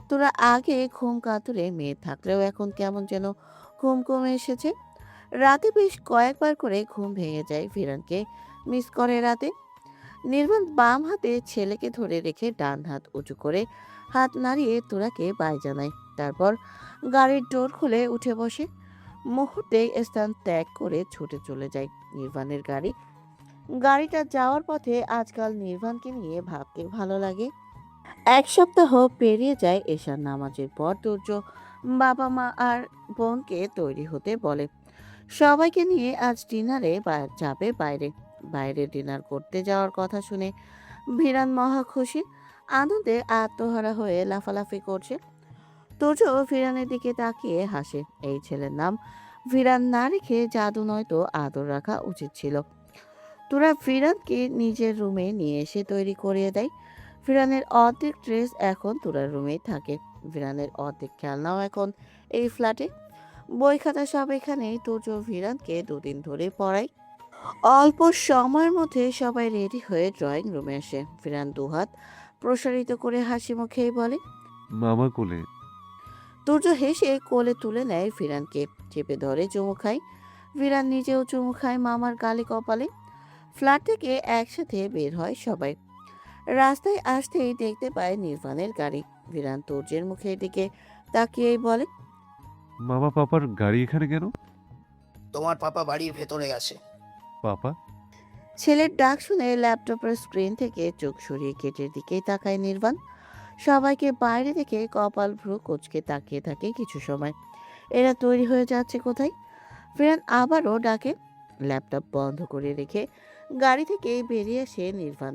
তোরা আগে ঘুম কাতুরে মেয়ে থাকলেও এখন কেমন যেন ঘুম কমে এসেছে। রাতে বেশ কয়েকবার করে ঘুম ভেঙে যায়। ভিরানকে মিস করে রাতে। নির্বাণ বাম হাতে ছেলেকে ধরে রেখে ডান হাত উঁচু করে হাত নাড়িয়ে তোরাকে বাই জানায়। তারপর গাড়ির ডোর খুলে উঠে বসে। মুহূর্তেই স্থান ত্যাগ করে ছুটে চলে যায় নির্বাণের গাড়ি। গাড়িটা যাওয়ার পথে আজকাল নির্বাণকে নিয়ে ভাবতে ভালো লাগে। 1 সপ্তাহ পেরিয়ে যায় এশার নামাজের পর। তুর্য বাবা মা আর বোনকে তৈরি হতে বলে। সবাইকে নিয়ে আজ ডিনারে যাবে বাইরে। বাইরে ডিনার করতে যাওয়ার কথা শুনে ভিরান মহা খুশি। আনন্দে আত্মহারা হয়ে লাফালাফি করছে। তুর্য ভিরানের দিকে তাকিয়ে হাসে। এই ছেলের নাম ভিরান না রেখে জাদু নয়তো আদর রাখা উচিত ছিল। তোরা ফিরানকে নিজের রুমে নিয়ে এসে তৈরি করিয়ে দেয়। ফিরানের অর্ধেক ড্রেস এখন তোরার রুমেই থাকে। ফিরানের অর্ধেক খেলনাও এখন এই ফ্ল্যাটে। বই খাতা সব এখানেই। তুর্য ফিরানকে 2 দিন ধরে পড়ায়। অল্প সময়ের মধ্যে সবাই রেডি হয়ে ড্রয়িং রুমে আসে। ফিরান দুহাত প্রসারিত করে হাসি মুখেই বলে, মামা কোলে। তুর্য হেসে কোলে তুলে নেয় ফিরানকে, চেপে ধরে চুমু খায়। ফিরান নিজেও চুমু খায় মামার গালে কপালে। ফ্ল্যাট থেকে একসাথে বের হয় সবাই। রাস্তায় আসতেই দেখতে পায় নির্বাণের গাড়ি। ফিরান তুর্যের মুখের দিকে তাকিয়েই বলে, মামা পাপার গাড়ি এখানে কেন? তোমার পাপা বাড়ির ভেতরে আছে। পাপা? ছেলের ডাক শুনে ল্যাপটপের স্ক্রিন থেকে চোখ সরিয়ে গেটের দিকেই তাকায় নির্বাণ। সবাইকে বাইরে থেকে কপাল ভ্রু কোচকে তাকিয়ে থাকে কিছু সময়। এরা তৈরি হয়ে যাচ্ছে কোথায়? ফিরান আবারও ডাকে। ল্যাপটপ বন্ধ করে রেখে গাড়ি থেকে বেরিয়ে আসে নির্বাণ।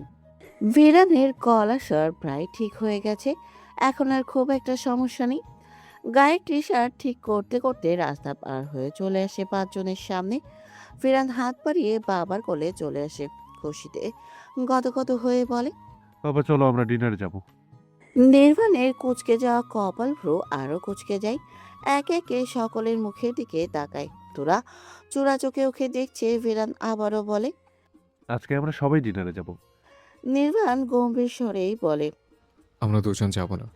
ফিরানের গলা স্বর প্রায় ঠিক হয়ে গেছে, এখন আর খুব একটা সমস্যা নেই। গায়ের টি শার্ট ঠিক করতে করতে রাস্তা পার হয়ে চলে আসে 5 জনের সামনে। ফিরান হাত বাড়িয়ে বাবার কোলে চলে আসে, খুশিতে গদগদ হয়ে বলে। পাপা চলো আমরা ডিনারে যাব। নির্বাণের কুঁচকে যাওয়া কপাল ভ্রু আরো কুঁচকে যায়। একে একে সকলের মুখের দিকে তাকায়। তোরা চূড়া চোখে ওকে দেখছে। ফিরান আবারও বলে। আজকে আমরা সবাই ডিনারে যাব। নির্বাণ গম্ভীর স্বরেই বলে, আমরা দুজন যাব না,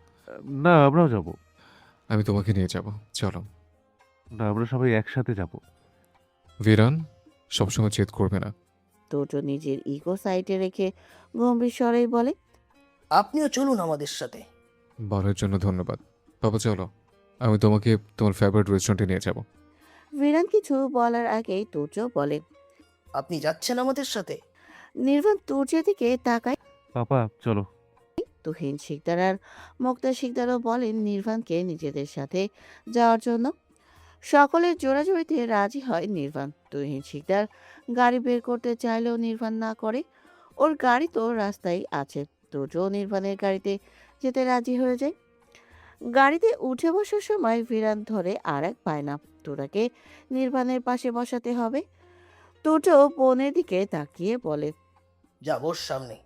না আমরাও যাব। আমি তোমাকে নিয়ে যাব, চলো। না আমরা সবাই একসাথে যাব। ভিরান, সবসময় জেদ করবে না। তোজো নিজের ইগো সাইডে রেখে গম্ভীর স্বরেই বলে, আপনিও চলুন আমাদের সাথে। বলার জন্য ধন্যবাদ। বাবা চলো, আমি তোমাকে তোমার ফেভারিট রেস্টুরেন্টে নিয়ে যাব। ফিরান কিছু বলার আগেই তোজো বলে। আপনি যাচ্ছেন আমাদের সাথে? নির্বাণ তুর্যের দিকে তাকায়। পাপা চলো। তুহিন শিকদার আর মুক্তা শিকদারও বলেন নির্বাণকে নিজেদের সাথে যাওয়ার জন্য। সকলের জোরাজোরিতে রাজি হয় নির্বাণ। তুহিন শিকদার গাড়ি বের করতে চাইলেও নির্বাণ না করে। ওর গাড়ি তো রাস্তায় আছে। তোজো নির্বাণের গাড়িতে যেতে রাজি হয়ে যায়। গাড়িতে উঠে বসার সময় ফিরান ধরে আর এক পায় না। তোরাকে নির্বাণের পাশে বসাতে হবে। তোজো বোনের দিকে তাকিয়ে বলে। যা বস সামনে।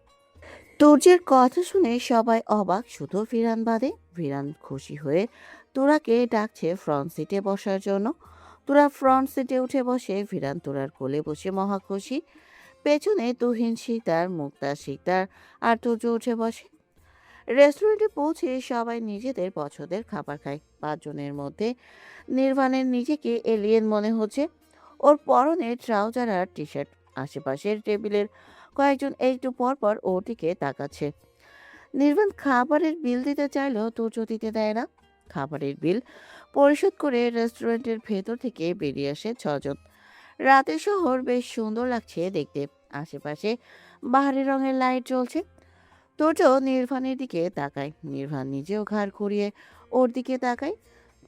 তুর্যের কথা শুনে সবাই অবাক, শুধু ফিরান বাদে। ফিরান খুশি হয়ে তোরাকে ডাকছে ফ্রন্ট সিটে বসার জন্য। তোরা ফ্রন্ট সিটে উঠে বসে। ফিরান তোরার কোলে বসে মহা খুশি। পেছনে তুহিন শিকদার, মুক্তা শিকদার আর তুর্য উঠে বসে। রেস্টুরেন্টে পৌঁছে সবাই নিজেদের পছন্দের খাবার খায়। 5 জনের মধ্যে নির্বাণের নিজেকে এলিয়েন মনে হচ্ছে। ওর পরনে ট্রাউজার আর টি শার্ট। আশেপাশের টেবিলের কয়েকজন একটু পর পর ওর দিকে তাকাচ্ছে। নির্বাণ খাবারের বিল দিতে চাইলেও তুর্য দিতে দেয় না। খাবারের বিল পরিশোধ করে রেস্টুরেন্টের ভেতর থেকে বেরিয়ে আসে 6 জন। রাতের শহর বেশ সুন্দর লাগছে দেখতে। আশেপাশে বাহারি রঙের লাইট জ্বলছে। তুর্য নির্বাণের দিকে তাকায়। নির্বাণ নিজেও ঘাড় ঘুরিয়ে ওর দিকে তাকায়।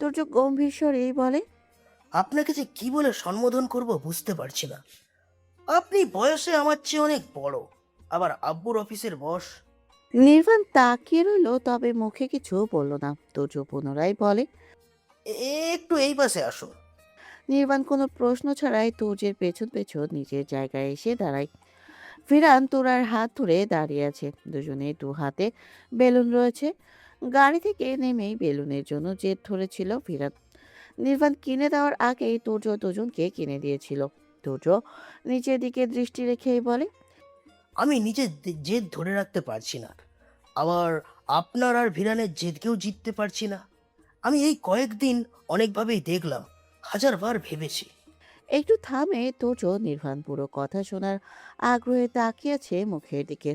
তুর্য গম্ভীর স্বরেই বলে, আপনাকে যে কি বলে সম্বোধন করব বুঝতে পারছি না। আপনি বয়সে আমার চেয়ে অনেক বড়, আবার আব্বুর অফিসের বস। নির্বাণ তাকিয়ে রইল, তবে মুখে কিছু বলল না। তুর্য পুনরায় বলে, একটু এই পাশে আসুন। নির্বাণ কোনো প্রশ্ন ছাড়াই তুর্যের পেছন পেছন নিজের জায়গায় এসে দাঁড়ায়। ফিরান তোরার হাত ধরে দাঁড়িয়ে আছে। দুজনে 2 হাতে বেলুন রয়েছে। গাড়ি থেকে নেমেই বেলুনের জন্য জেদ ধরেছিল ফিরান। নির্বাণ কিনে দেওয়ার আগেই তুর্য দুজনকে কিনে দিয়েছিল। তুর্য নিচের দিকে দৃষ্টি রেখেই বলে, আমি নিজের জেদ ধরে রাখতে পারছি না, আবার আপনার আর ভিরানের জেদকেও জিততে পারছি না। আমি এই কয়েকদিন অনেকভাবেই দেখলাম, হাজারবার ভেবেছি। একটু থামে তুর্য নির্বাণ পুরো কথা শোনার আগ্রহে তাকিয়েছে মুখের দিকে।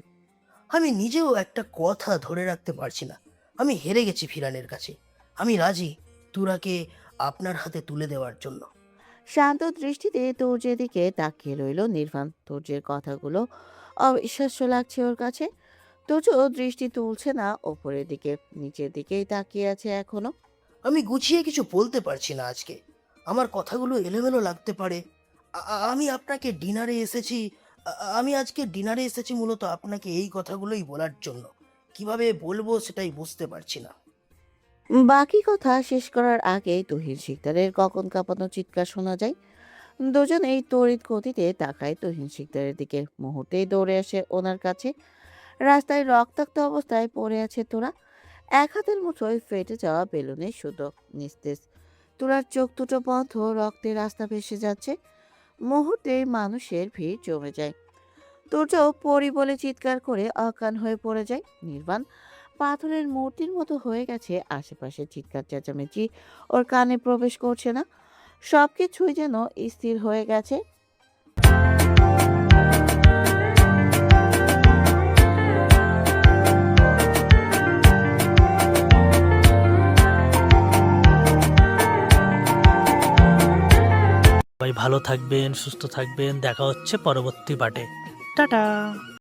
আমি নিজেও একটা কথা ধরে রাখতে পারছি না। আমি হেরে গেছি ফিরানের কাছে। আমি রাজি তুরাকে আপনার হাতে তুলে দেওয়ার জন্য। শান্ত দৃষ্টিতে তুর্যের দিকে তাকিয়ে রইল নির্বাণ। তুর্যের কথাগুলো অবিশ্বাস্য লাগছে ওর কাছে। তুর্য দৃষ্টি তুলছে না ওপরের দিকে, নিচের দিকেই তাকিয়ে আছে এখনো। আমি গুছিয়ে কিছু বলতে পারছি না আজকে। আমার কথাগুলো এলোমেলো লাগতে পারে। আমি আপনাকে ডিনারে এসেছি। আমি আজকে ডিনারে এসেছি মূলত আপনাকে এই কথাগুলোই বলার জন্য। কিভাবে বলবো সেটাই বুঝতে পারছি না। বাকি কথা শেষ করার আগে তুহিন শিকদারের কখন কাঁপানো চিৎকার শোনা যায়। দুজনেই তড়িৎ গতিতে তাকায় তুহিন শিকদারের দিকে। মুহূর্তেই দৌড়ে আসে ওনার কাছে। রাস্তায় রক্তাক্ত অবস্থায় পড়ে আছে তোরা। এক হাতের মুঠোয় ফেটে যাওয়া বেলুনের সুতো নিস্তেজ। তোরার চোখ দুটো বন্ধ, রক্তে রাস্তা ভেসে যাচ্ছে। মুহূর্তে মানুষের ভিড় জমে যায়। তুর্য পরি বলে চিৎকার করে অজ্ঞান হয়ে পড়ে যায়। নির্বাণ পাথরের মূর্তির মতো হয়ে গেছে। আশেপাশে চিৎকার চেঁচামেচি ওর কানে প্রবেশ করছে না। সবকিছুই যেন স্থির হয়ে গেছে। সবাই ভালো থাকবেন, সুস্থ থাকবেন। দেখা হচ্ছে পরবর্তী পার্টে। টাটা।